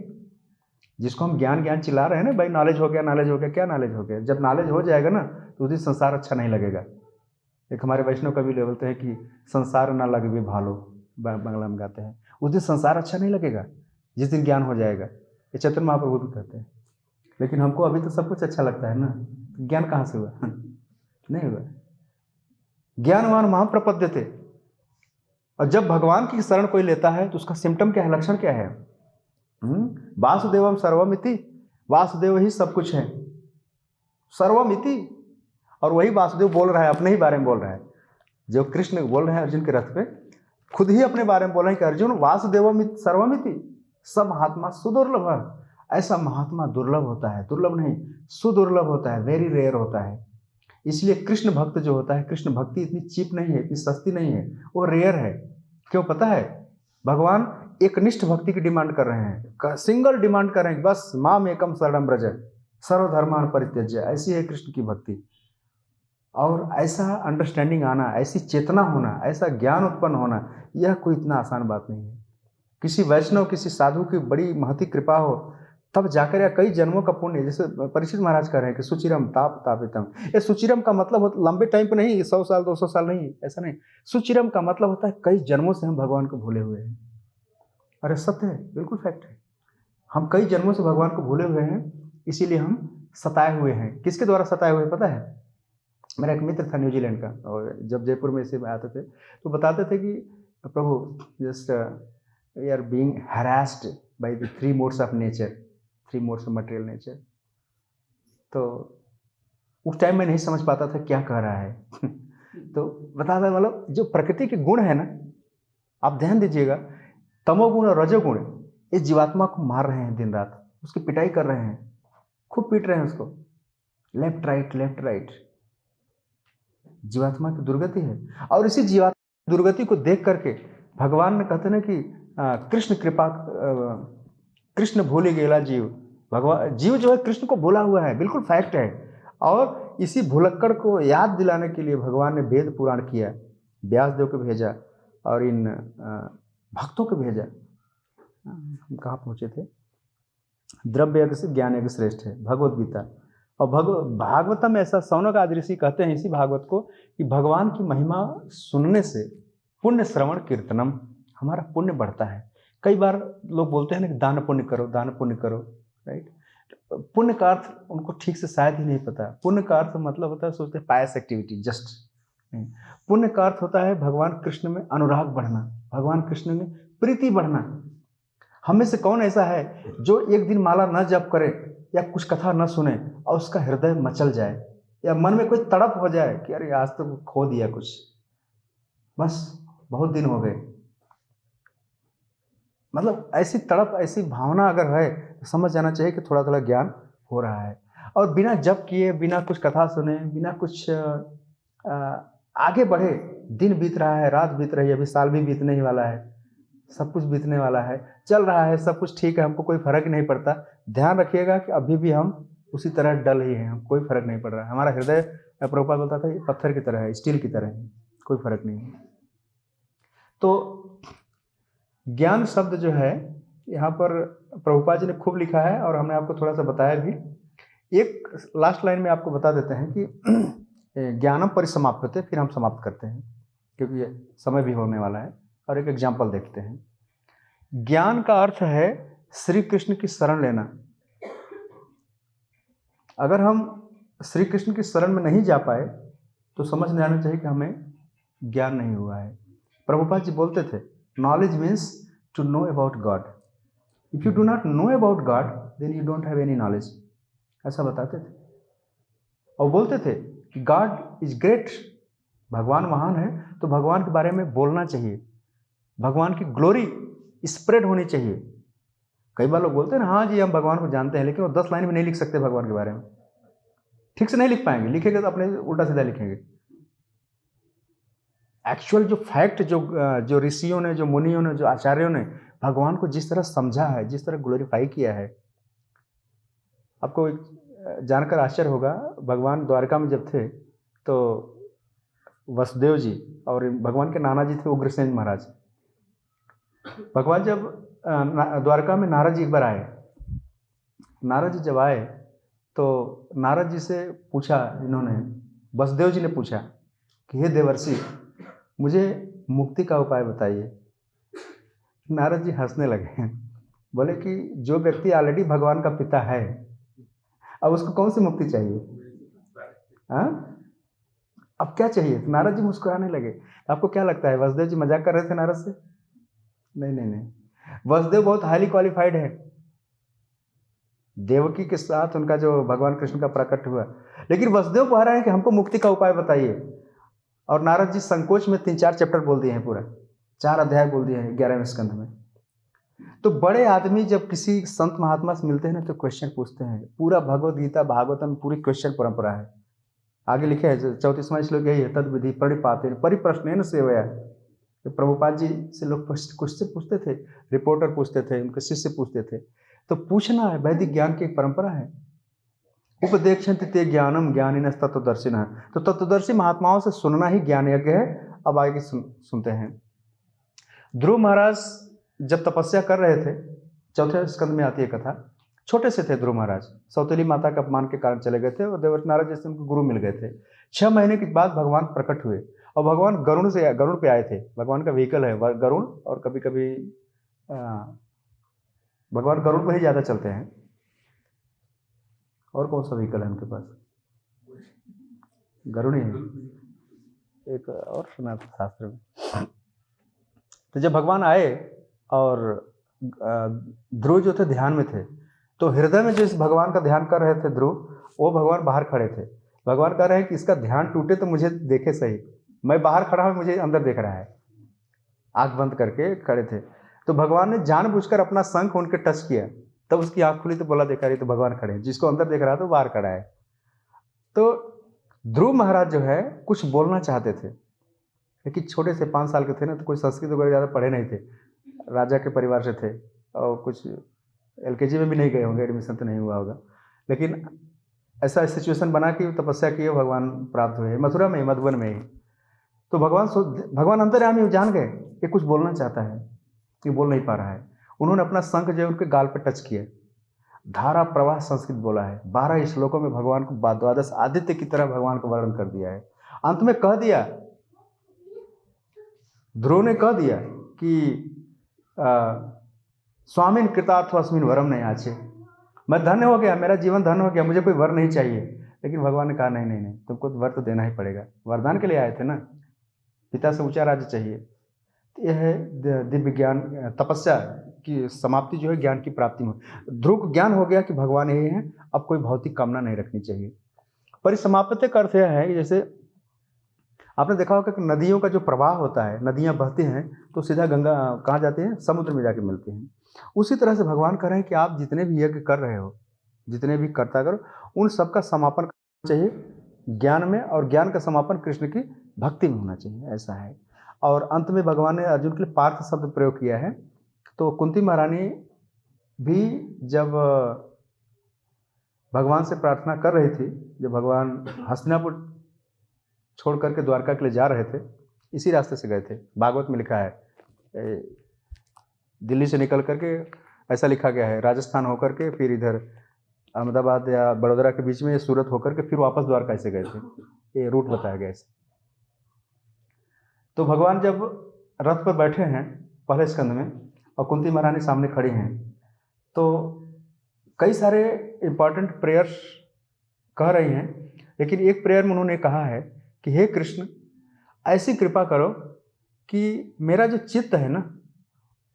जिसको हम ज्ञान ज्ञान चिल्ला रहे हैं ना, भाई नॉलेज हो गया, नॉलेज हो गया, क्या नॉलेज हो गया? जब नॉलेज हो जाएगा ना, तो उस दिन संसार अच्छा नहीं लगेगा। एक हमारे वैष्णव कवि बोलते हैं कि संसार ना लगे भी भालो, बांग्ला में गाते हैं। उस दिन संसार अच्छा नहीं लगेगा, जिस दिन ज्ञान हो जाएगा। ये चैतन्य महाप्रभु भी कहते हैं। लेकिन हमको अभी तो सब कुछ अच्छा लगता है ना, तो ज्ञान कहाँ से हुआ? नहीं हुआ। ज्ञानवान महाप्रपद्यते। और जब भगवान की शरण कोई लेता है तो उसका सिम्टम क्या है, लक्षण क्या है? वासुदेवम सर्वमिति, वासुदेव ही सब कुछ है, सर्वमिति। और वही वासुदेव बोल रहा है, अपने ही बारे में बोल रहा है। जो कृष्ण बोल रहे हैं अर्जुन के रथ पे, खुद ही अपने बारे में बोल रहे हैं कि अर्जुन वासुदेवम सर्वमिति सब महात्मा सुदुर्लभ। ऐसा महात्मा दुर्लभ होता है, दुर्लभ नहीं सुदुर्लभ होता है, वेरी रेयर होता है। इसलिए कृष्ण भक्त जो होता है, कृष्ण भक्ति इतनी चीप नहीं है, इतनी सस्ती नहीं है, वो रेयर है। क्यों पता है? भगवान एक निष्ठ भक्ति की डिमांड कर रहे हैं, सिंगल डिमांड कर रहे हैं, बस माम एकम शरणम व्रज सर्वधर्मान परित्यज्य। ऐसी है कृष्ण की भक्ति। और ऐसा अंडरस्टैंडिंग आना, ऐसी चेतना होना, ऐसा ज्ञान उत्पन्न होना, यह कोई इतना आसान बात नहीं है। किसी वैष्णव, किसी साधु की बड़ी महती कृपा हो, तब जाकर या कई जन्मों का पुण्य, जैसे परीक्षित महाराज कह रहे हैं कि सुचिरम ताप तापितम। ये सुचिरम का मतलब होता लंबे टाइम पे नहीं, 100 साल 200 साल नहीं, ऐसा नहीं। सुचिरम का मतलब होता है कई जन्मों से हम भगवान को भूले हुए हैं। अरे सत्य है, बिल्कुल फैक्ट है। हम कई जन्मों से भगवान को भूले हुए हैं, इसीलिए हम सताए हुए हैं। किसके द्वारा सताए हुए पता है? मेरा एक मित्र था न्यूजीलैंड का, और जब जयपुर में इसे आते थे तो बताते थे कि प्रभु just we are being harassed by the 3 modes of nature, 3 modes of material nature. तो उस टाइम में नहीं समझ पाता था क्या कह रहा है। तो बताता मतलब जो प्रकृति के गुण है ना, आप ध्यान दीजिएगा, तमोगुण और रजोगुण इस जीवात्मा को मार रहे हैं दिन रात, उसकी पिटाई कर रहे हैं, खूब पीट रहे हैं उसको, लेफ्ट राइट लेफ्ट राइट। जीवात्मा की दुर्गति है। और इसी जीवात्मा की दुर्गति को देख करके भगवान ने कहते ना कि कृष्ण कृपा, कृष्ण भूले गेला जीव। भगवान जीव जो है कृष्ण को भूला हुआ है, बिल्कुल फैक्ट है। और इसी भुलक्कड़ को याद दिलाने के लिए भगवान ने वेद पुराण किया, व्यासदेव को भेजा और इन भक्तों को भेजा। हम कहाँ पहुँचे थे? द्रव्य यज्ञ से ज्ञान यज्ञ श्रेष्ठ है, भगवद गीता। और भागवतम में ऐसा सौनक आदि ऋषि कहते हैं इसी भागवत को कि भगवान की महिमा सुनने से पुण्य श्रवण कीर्तनम, हमारा पुण्य बढ़ता है। कई बार लोग बोलते हैं ना कि दान पुण्य करो, दान पुण्य करो, राइट? पुण्य का अर्थ उनको ठीक से शायद ही नहीं पता। पुण्य का अर्थ मतलब होता है, सोचते हैं पायस एक्टिविटी, जस्ट नहीं। पुण्य का अर्थ होता है भगवान कृष्ण में अनुराग बढ़ना, भगवान कृष्ण में प्रीति बढ़ना। हमें से कौन ऐसा है जो एक दिन माला न जप करे या कुछ कथा न सुने और उसका हृदय मचल जाए या मन में कोई तड़प हो जाए कि अरे आज तो खो दिया कुछ, बस बहुत दिन हो गए। मतलब ऐसी तड़प, ऐसी भावना अगर है तो समझ जाना चाहिए कि थोड़ा थोड़ा ज्ञान हो रहा है। और बिना जप किए, बिना कुछ कथा सुने, बिना कुछ आगे बढ़े, दिन बीत रहा है, रात बीत रही है, अभी साल भी बीतने ही वाला है, सब कुछ बीतने वाला है, चल रहा है, सब कुछ ठीक है, हमको कोई फर्क नहीं पड़ता। ध्यान रखिएगा कि अभी भी हम उसी तरह डल ही हैं, हम कोई फर्क नहीं पड़ रहा है। हमारा हृदय, प्रभुपाद बोलता था, ये पत्थर की तरह है, स्टील की तरह है, कोई फर्क नहीं है। तो ज्ञान शब्द जो है यहाँ पर प्रभुपाद जी ने खूब लिखा है और हमने आपको थोड़ा सा बताया भी। एक लास्ट लाइन में आपको बता देते हैं कि ज्ञानम परिसमाप्यते, फिर हम समाप्त करते हैं क्योंकि ये समय भी होने वाला है। और एक एग्जाम्पल देखते हैं। ज्ञान का अर्थ है श्री कृष्ण की शरण लेना। अगर हम श्री कृष्ण की शरण में नहीं जा पाए तो समझ में आना चाहिए कि हमें ज्ञान नहीं हुआ है। प्रभुपाद जी बोलते थे, knowledge means to know about God. If you do not know about God then you don't have any knowledge, ऐसा बताते थे। और बोलते थे कि गॉड इज ग्रेट, भगवान महान है, तो भगवान के बारे में बोलना चाहिए, भगवान की ग्लोरी स्प्रेड होनी चाहिए। कई बार लोग बोलते हैं ना, हाँ जी हम भगवान को जानते हैं, लेकिन वो 10 लाइन में नहीं लिख सकते भगवान के बारे में, ठीक से नहीं लिख पाएंगे, लिखेंगे तो अपने उल्टा सीधा लिखेंगे। एक्चुअल जो फैक्ट, जो ऋषियों ने, जो मुनियों ने, जो आचार्यों ने भगवान को जिस तरह समझा है, जिस तरह ग्लोरीफाई किया है, आपको जानकर आश्चर्य होगा। भगवान द्वारका में जब थे तो वसुदेव जी और भगवान के नाना जी थे उग्रसेन महाराज। भगवान जब द्वारका में नारद जी एक बार आए, नारद जी जब आए तो नारद जी से पूछा, इन्होंने वसुदेव जी ने पूछा कि हे देवर्षि, मुझे मुक्ति का उपाय बताइए। नारद जी हंसने लगे, बोले कि जो व्यक्ति ऑलरेडी भगवान का पिता है, अब उसको कौन सी मुक्ति चाहिए? हाँ, अब क्या चाहिए? तो नारद जी मुस्कुराने लगे। आपको क्या लगता है वसुदेव जी मजाक कर रहे थे नारद से? नहीं नहीं नहीं, वसुदेव बहुत हाईली क्वालिफाइड है। देवकी के साथ उनका जो भगवान कृष्ण का प्रकट हुआ, लेकिन वसुदेव कह रहे हैं कि हमको मुक्ति का उपाय बताइए। और नारद जी संकोच में 3-4 चैप्टर बोल दिए हैं, पूरा 4 अध्याय बोल दिए हैं 11वें स्कंध में। तो बड़े आदमी जब किसी संत महात्मा से मिलते हैं ना तो क्वेश्चन पूछते हैं। पूरा भगवद गीता भागवतम पूरी क्वेश्चन परंपरा है। आगे लिखे है 34वां श्लोक यही है, तद विधि परिपाते परिप्रश्नेन सेवया। तो प्रभुपाद जी से लोग क्वेश्चन पूछते थे, रिपोर्टर पूछते थे, उनके शिष्य पूछते थे। तो पूछना है, वैदिक ज्ञान की एक परंपरा है। उपदेक्षन्ति ते ज्ञानम ज्ञानिनः तत्वदर्शिनः। तो तत्वदर्शी महात्माओं से सुनना ही ज्ञान यज्ञ है। अब आगे सुनते हैं। ध्रुव महाराज जब तपस्या कर रहे थे, 4थे स्कंद में आती है कथा। छोटे से थे ध्रुव महाराज, सौतेली माता के अपमान के कारण चले गए थे और देवर्षि नारद जैसे उनको गुरु मिल गए थे। 6 महीने के बाद भगवान प्रकट हुए और भगवान गरुड़ पे आए थे। भगवान का व्हीकल है गरुड़, और कभी कभी भगवान गरुड़ पर ही ज़्यादा चलते हैं। और कौन सा व्हीकल है उनके पास? गरुड़ ही है, एक और सुना था शास्त्र में। तो जब भगवान आए और ध्रुव जो थे ध्यान में थे, तो हृदय में जिस भगवान का ध्यान कर रहे थे ध्रुव, वो भगवान बाहर खड़े थे। भगवान कह रहे हैं कि इसका ध्यान टूटे तो मुझे देखे सही, मैं बाहर खड़ा हूँ, मुझे अंदर देख रहा है। आंख बंद करके खड़े थे। तो भगवान ने जानबूझकर अपना शंख उनके टच किया, तब उसकी आंख खुली तो बोला देखा रही तो भगवान खड़े हैं। जिसको अंदर देख रहा था तो बाहर खड़ा है। तो ध्रुव महाराज जो है कुछ बोलना चाहते थे, लेकिन छोटे से 5 साल के थे ना, तो कोई संस्कृत वगैरह ज़्यादा पढ़े नहीं थे, राजा के परिवार से थे और कुछ LKG में भी नहीं गए होंगे, एडमिशन तो नहीं हुआ होगा। लेकिन ऐसा सिचुएशन बना कि तपस्या किए, भगवान प्राप्त हुए मथुरा में, मधुबन में ही। तो भगवान अंतर्यामी जान गए कि कुछ बोलना चाहता है, कि बोल नहीं पा रहा है। उन्होंने अपना शंख जो है उनके गाल पर टच किया, धारा प्रवाह संस्कृत बोला है। 12 श्लोकों में भगवान को 12 आदित्य की तरह भगवान को वर्णन कर दिया है। अंत में कह दिया, ध्रुव ने कह दिया कि स्वामिन कृतार्थ अस्मिन वरम नहीं आचे, मैं धन्य हो गया, मेरा जीवन धन्य हो गया, मुझे कोई वर नहीं चाहिए। लेकिन भगवान ने कहा नहीं नहीं नहीं, तुमको वर तो देना ही पड़ेगा, वरदान के लिए आए थे ना, पिता से ऊंचा राज्य चाहिए। यह है दिव्य ज्ञान, तपस्या की समाप्ति जो है ज्ञान की प्राप्ति में। ध्रुव को ज्ञान हो गया कि भगवान यही है, अब कोई भौतिक कामना नहीं रखनी चाहिए। परिसमाप्ति का अर्थ यह है कि जैसे आपने देखा होगा कि नदियों का जो प्रवाह होता है, नदियां बहती हैं तो सीधा गंगा कहाँ जाती हैं? समुद्र में जाके मिलती हैं। उसी तरह से भगवान कह रहे हैं कि आप जितने भी यज्ञ कर रहे हो, जितने भी कर्ता करो, उन सब का समापन करना चाहिए ज्ञान में, और ज्ञान का समापन कृष्ण की भक्ति में होना चाहिए, ऐसा है। और अंत में भगवान ने अर्जुन के लिए पार्थ शब्द प्रयोग किया है। तो कुंती महारानी भी जब भगवान से प्रार्थना कर रही थी, जब भगवान हस्तिनापुर छोड़ करके द्वारका के लिए जा रहे थे, इसी रास्ते से गए थे। भागवत में लिखा है, दिल्ली से निकल करके ऐसा लिखा गया है, राजस्थान होकर के फिर इधर अहमदाबाद या बड़ोदरा के बीच में सूरत होकर के फिर वापस द्वारका से गए थे। ये रूट बताया गया इसे। तो भगवान जब रथ पर बैठे हैं पहले स्कंद में और कुंती महारानी सामने खड़ी हैं, तो कई सारे इम्पॉर्टेंट प्रेयर्स कह रही हैं, लेकिन एक प्रेयर में उन्होंने कहा है कि हे कृष्ण, ऐसी कृपा करो कि मेरा जो चित्त है ना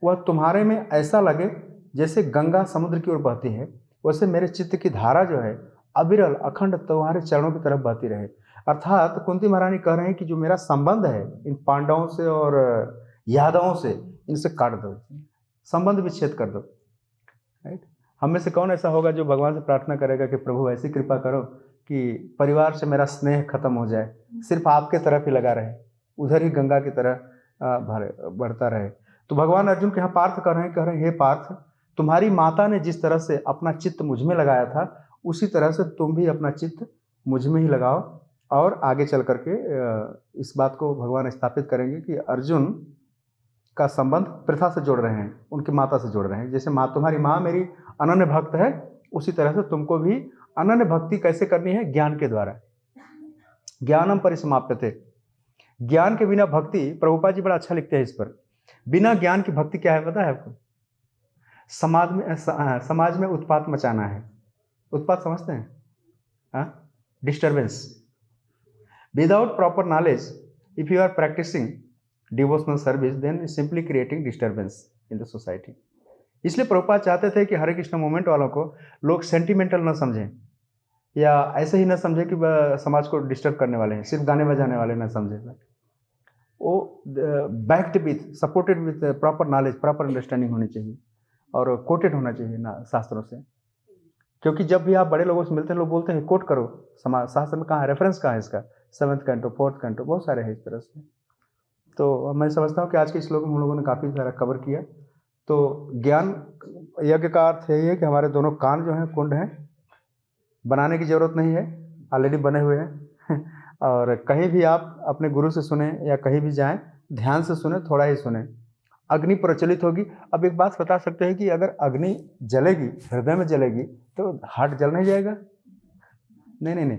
वह तुम्हारे में ऐसा लगे जैसे गंगा समुद्र की ओर बहती है, वैसे मेरे चित्त की धारा जो है अविरल अखंड तुम्हारे चरणों की तरफ बहती रहे। अर्थात कुंती महारानी कह रहे हैं कि जो मेरा संबंध है इन पांडवों से और यादवों से, इनसे काट दो, संबंध विच्छेद कर दो। राइट? हम में से कौन ऐसा होगा जो भगवान से प्रार्थना करेगा कि प्रभु ऐसी कृपा करो कि परिवार से मेरा स्नेह खत्म हो जाए, सिर्फ आपके तरफ ही लगा रहे, उधर ही गंगा की तरह बढ़ता रहे। तो भगवान अर्जुन के यहाँ पार्थ कह रहे हैं हे पार्थ, तुम्हारी माता ने जिस तरह से अपना चित्त मुझ में लगाया था, उसी तरह से तुम भी अपना चित्त मुझ में ही लगाओ। और आगे चल करके इस बात को भगवान स्थापित करेंगे कि अर्जुन का संबंध प्रथा से जोड़ रहे हैं, उनकी माता से जोड़ रहे हैं। जैसे तुम्हारी माँ मेरी अनन्य भक्त है, उसी तरह से तुमको भी अनन्य भक्ति कैसे करनी है? ज्ञान के द्वारा। ज्ञानम परिसमाप्यते। ज्ञान के बिना भक्ति, प्रभुपाद जी बड़ा अच्छा लिखते हैं इस पर, बिना ज्ञान की भक्ति क्या है पता है आपको? समाज में उत्पात मचाना है। उत्पात समझते हैं? Disturbance. Without proper knowledge, if you are practising devotional service, then simply creating disturbance in the society. इसलिए प्रभुपाद चाहते थे कि हरे कृष्ण मूवमेंट वालों को लोग सेंटिमेंटल न समझें, या ऐसे ही न समझें कि समाज को डिस्टर्ब करने वाले हैं, सिर्फ गाने बजाने वाले न समझें। वो backed with, supported with proper knowledge, proper understanding होनी चाहिए और कोटेड होना चाहिए ना शास्त्रों से। क्योंकि जब भी आप बड़े लोगों से मिलते हैं, लोग बोलते हैं कोट करो, समाज शास्त्र में कहाँ है, रेफरेंस कहाँ है इसका, 7th कैंटो 4th कैंटो, बहुत सारे हैं इस तरह से। तो मैं समझता हूँ कि आज के श्लोक में हम लोगों ने काफ़ी सारा कवर किया। तो ज्ञान यज्ञ का अर्थ यही है कि हमारे दोनों कान जो हैं कुंड हैं, बनाने की जरूरत नहीं है, ऑलरेडी बने हुए हैं। और कहीं भी आप अपने गुरु से सुने या कहीं भी जाएं, ध्यान से सुने, थोड़ा ही सुने, अग्नि प्रज्वलित होगी। अब एक बात बता सकते हैं कि अगर अग्नि जलेगी, हृदय में जलेगी, तो हार्ट जल नहीं जाएगा? नहीं।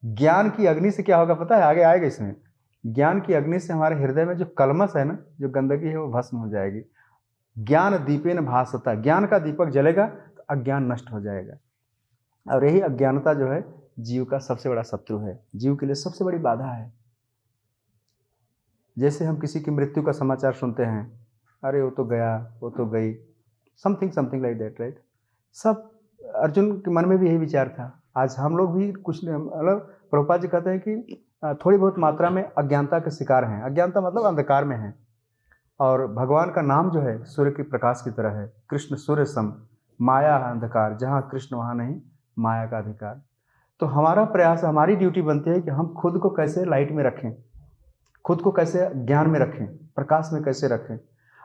ज्ञान की अग्नि से क्या होगा पता है? आगे आएगा इसमें। ज्ञान की अग्नि से हमारे हृदय में जो कलमश है ना, जो गंदगी है, वो भस्म हो जाएगी। ज्ञान दीपेन भासता, ज्ञान का दीपक जलेगा तो अज्ञान नष्ट हो जाएगा। और यही अज्ञानता जो है जीव का सबसे बड़ा शत्रु है, जीव के लिए सबसे बड़ी बाधा है। जैसे हम किसी की मृत्यु का समाचार सुनते हैं, अरे वो तो गया, वो तो गई, समथिंग लाइक दैट, राइट? सब अर्जुन के मन में भी यही विचार था। आज हम लोग भी कुछ मतलब प्रभुपाद जी कहते हैं कि थोड़ी बहुत मात्रा में अज्ञानता के शिकार हैं। अज्ञानता मतलब अंधकार में है, और भगवान का नाम जो है सूर्य के प्रकाश की तरह है। कृष्ण सूर्य सम, माया अंधकार, जहाँ कृष्ण वहाँ नहीं माया का अधिकार। तो हमारा प्रयास, हमारी ड्यूटी बनती है कि हम खुद को कैसे लाइट में रखें, खुद को कैसे ज्ञान में रखें, प्रकाश में कैसे रखें।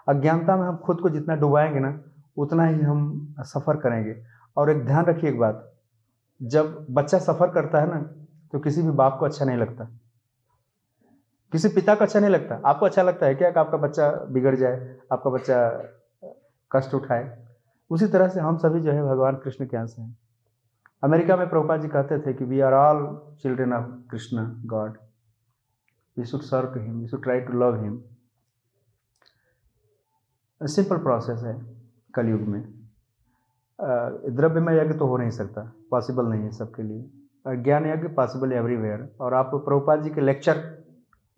अज्ञानता में हम खुद को जितना डुबाएंगे ना, उतना ही हम सफ़र करेंगे। और एक ध्यान रखिए एक बात, जब बच्चा सफ़र करता है ना, तो किसी भी बाप को अच्छा नहीं लगता, किसी पिता को अच्छा नहीं लगता। आपको अच्छा लगता है क्या कि आपका बच्चा बिगड़ जाए, आपका बच्चा कष्ट उठाए? उसी तरह से हम सभी जो है भगवान कृष्ण के अंश हैं। अमेरिका में प्रभुपाद जी कहते थे कि we are all children of Krishna God, we should serve to him, we should try to love him. Simple process है कलयुग में। द्रव्यमय यज्ञ तो हो नहीं सकता, पॉसिबल नहीं है सबके लिए। ज्ञान यज्ञ पॉसिबल एवरीवेयर। और आप प्रभुपाद जी के लेक्चर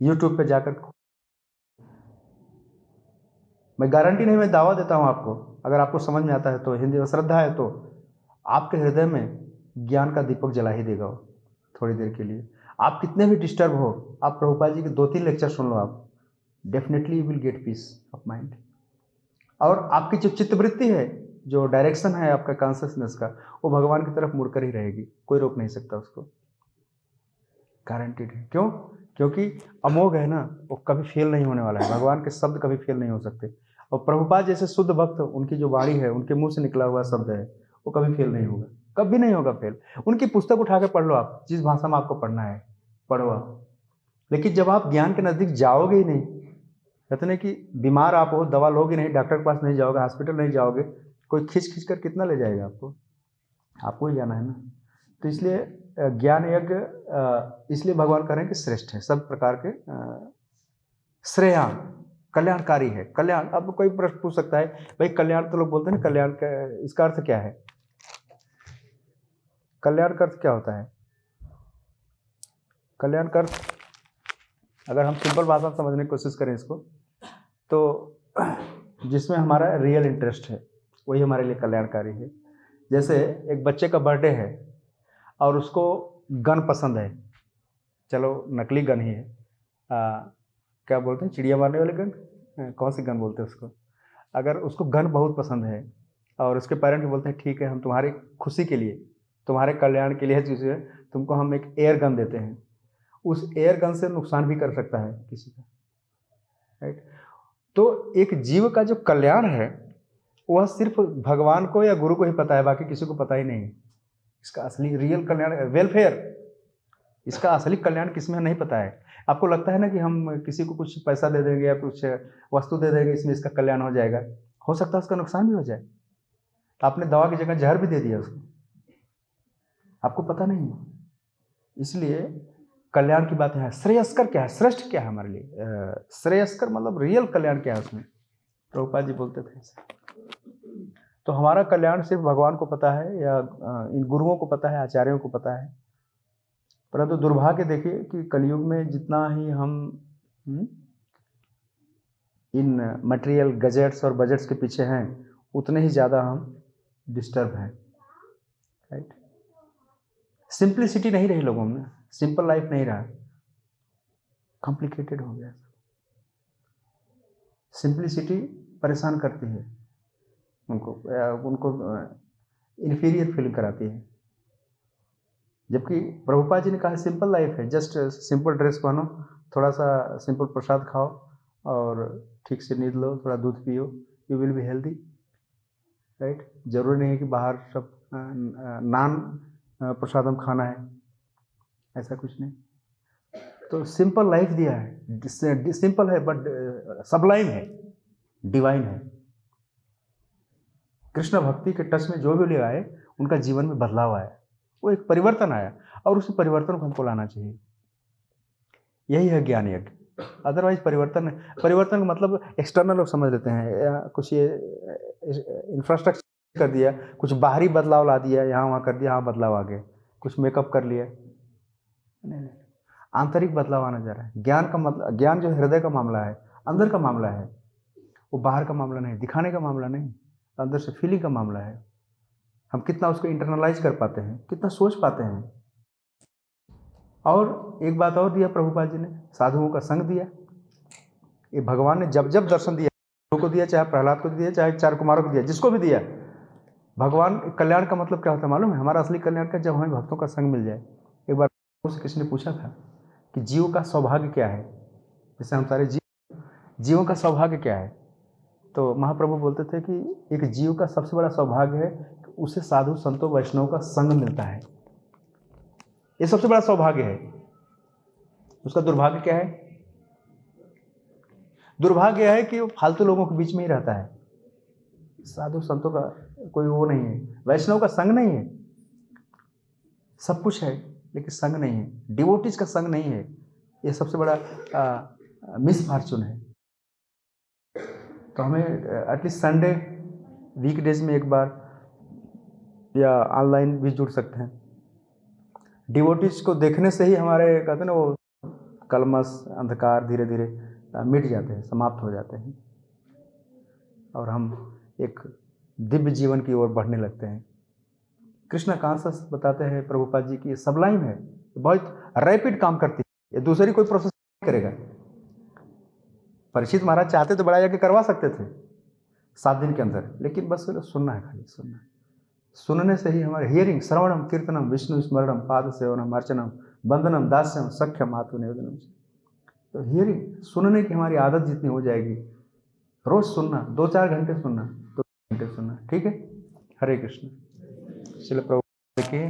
यूट्यूब पे जाकर, मैं गारंटी नहीं, मैं दावा देता हूँ आपको, अगर आपको समझ में आता है तो, हिंदी में श्रद्धा है तो, आपके हृदय में ज्ञान का दीपक जला ही देगा वो थोड़ी देर के लिए। आप कितने भी डिस्टर्ब हो, आप प्रभुपाद जी के 2-3 लेक्चर सुन लो, आप definitely you will get piece of mind. और आपकी जो चित्तवृत्ति है, जो डायरेक्शन है आपका कॉन्शियसनेस का, वो भगवान की तरफ मुड़कर ही रहेगी, कोई रोक नहीं सकता उसको, गारंटीड है। क्यों? क्योंकि अमोघ है ना, वो कभी फेल नहीं होने वाला है। भगवान के शब्द कभी फेल नहीं हो सकते। और प्रभुपाद जैसे शुद्ध भक्त, उनकी जो वाणी है, उनके मुंह से निकला हुआ शब्द है, वो कभी फेल नहीं होगा, कभी नहीं होगा फेल। उनकी पुस्तक उठा के पढ़ लो आप, जिस भाषा में आपको पढ़ना है पढ़ो आप। लेकिन जब आप ज्ञान के नज़दीक जाओगे ही नहीं, कहते हैं कि बीमार आप हो, दवा लोगे नहीं, डॉक्टर के पास नहीं जाओगे, हॉस्पिटल नहीं जाओगे, कोई खींच कर कितना ले जाएगा आपको? आपको ही जाना है ना। तो इसलिए ज्ञान यज्ञ इसलिए भगवान कह रहे हैं कि श्रेष्ठ है, सब प्रकार के श्रेयान, कल्याणकारी है। कल्याण, अब कोई प्रश्न पूछ सकता है भाई कल्याण तो लोग बोलते हैं ना, कल्याण का इसका अर्थ क्या है? कल्याण का अर्थ क्या होता है? कल्याण का अर्थ अगर हम सिंपल भाषा में समझने की कोशिश करें इसको, तो जिसमें हमारा रियल इंटरेस्ट है वही हमारे लिए कल्याणकारी है। जैसे एक बच्चे का बर्थडे है और उसको गन पसंद है, चलो नकली गन ही है, क्या बोलते हैं, चिड़िया मारने वाले गन, कौन सी गन बोलते हैं उसको। अगर उसको गन बहुत पसंद है और उसके पेरेंट्स बोलते हैं ठीक है हम तुम्हारी खुशी के लिए, तुम्हारे कल्याण के लिए चीज़ है, तुमको हम एक एयर गन देते हैं, उस एयर गन से नुकसान भी कर सकता है किसी का, राइट। तो एक जीव का जो कल्याण है वह सिर्फ भगवान को या गुरु को ही पता है, बाकी किसी को पता ही नहीं। इसका असली रियल कल्याण, वेलफेयर, इसका असली कल्याण किसमें नहीं पता है। आपको लगता है ना कि हम किसी को कुछ पैसा दे देंगे या कुछ वस्तु दे देंगे, इसमें इसका कल्याण हो जाएगा, हो सकता है उसका नुकसान भी हो जाए। आपने दवा की जगह जहर भी दे दिया उसको, आपको पता नहीं है। इसलिए कल्याण की बात है। श्रेयस्कर क्या है, श्रेष्ठ क्या है हमारे लिए? श्रेयस्कर मतलब रियल कल्याण क्या है उसमें, प्रभुपाद जी बोलते थे। तो हमारा कल्याण सिर्फ भगवान को पता है या इन गुरुओं को पता है, आचार्यों को पता है। परंतु दुर्भाग्य देखिए कि कलयुग में जितना ही हम इन मटेरियल गजेट्स और बजट्स के पीछे हैं, उतने ही ज़्यादा हम डिस्टर्ब हैं, राइट। सिंप्लिसिटी नहीं रही लोगों में, सिंपल लाइफ नहीं रहा, कॉम्प्लिकेटेड हो गया। सिंप्लिसिटी परेशान करती है उनको इन्फीरियर फील कराती है। जबकि प्रभुपाद जी ने कहा सिंपल लाइफ है, जस्ट सिंपल ड्रेस पहनो, थोड़ा सा सिंपल प्रसाद खाओ और ठीक से नींद लो, थोड़ा दूध पियो, you will be healthy, right. जरूरी नहीं है कि बाहर सब नान प्रसादम खाना है, ऐसा कुछ नहीं। तो सिंपल लाइफ दिया है, सिंपल है बट सबलाइम है, डिवाइन है। कृष्ण भक्ति के टच में जो भी लोग आए उनका जीवन में बदलाव आया, वो एक परिवर्तन आया और उस परिवर्तन को हमको लाना चाहिए। यही है ज्ञान यज्ञ। अदरवाइज परिवर्तन का मतलब एक्सटर्नल लोग समझ लेते हैं, या कुछ ये इंफ्रास्ट्रक्चर कर दिया, कुछ बाहरी बदलाव ला दिया, यहाँ वहाँ कर दिया, हाँ बदलाव आ गया, कुछ मेकअप कर लिया, नहीं, आंतरिक बदलाव आना जा रहा है। ज्ञान का मतलब, ज्ञान जो हृदय का मामला है, अंदर का मामला है, वो बाहर का मामला नहीं, दिखाने का मामला नहीं, अंदर से फीलिंग का मामला है। हम कितना उसको इंटरनलाइज कर पाते हैं, कितना सोच पाते हैं। और एक बात और दिया प्रभुपाद जी ने, साधुओं का संग दिया। ये भगवान ने जब जब दर्शन दिया, को दिया, चाहे प्रहलाद को दिया, चाहे 4 कुमारों को दिया, जिसको भी दिया, भगवान कल्याण का मतलब क्या होता है मालूम है? हमारा असली कल्याण का जब हमें भक्तों का संग मिल जाए। एक बार उससे किसी ने पूछा था कि जीव का सौभाग्य क्या है, जैसे हम सारे जीवों का सौभाग्य क्या है, तो महाप्रभु बोलते थे कि एक जीव का सबसे बड़ा सौभाग्य है कि उसे साधु संतों वैष्णव का संग मिलता है, ये सबसे बड़ा सौभाग्य है। उसका दुर्भाग्य क्या है? दुर्भाग्य है कि वो फालतू लोगों के बीच में ही रहता है। साधु संतों का कोई वो नहीं है, वैष्णव का संग नहीं है, सब कुछ है लेकिन संग नहीं है, डिवोटीज का संग नहीं है। ये सबसे बड़ा मिसफॉर्चून है। तो हमें एटलीस्ट संडे वीकडेज में एक बार या ऑनलाइन भी जुड़ सकते हैं। डिवोटीज को देखने से ही हमारे कहते हैं ना वो कलमश अंधकार धीरे धीरे मिट जाते हैं, समाप्त हो जाते हैं और हम एक दिव्य जीवन की ओर बढ़ने लगते हैं। कृष्ण कॉन्शियस बताते हैं प्रभुपाद जी की सबलाइम है, बहुत रैपिड काम करती है, ये दूसरी कोई प्रोसेस नहीं करेगा। परीक्षित महाराज चाहते तो बड़ा यज्ञ करवा सकते थे 7 दिन के अंदर, लेकिन बस सुनना है, खाली सुनना। सुनने से ही हमारे हियरिंग, श्रवणम कीर्तनम विष्णु स्मरणम पाद सेवनम अर्चनम बंदनम दास्यम सख्यम आत्मनिवेदनम, तो हियरिंग, सुनने की हमारी आदत जितनी हो जाएगी, रोज सुनना, 2-4 घंटे सुनना, 2 घंटे सुनना, ठीक है। हरे कृष्ण। श्रील प्रभुपाद की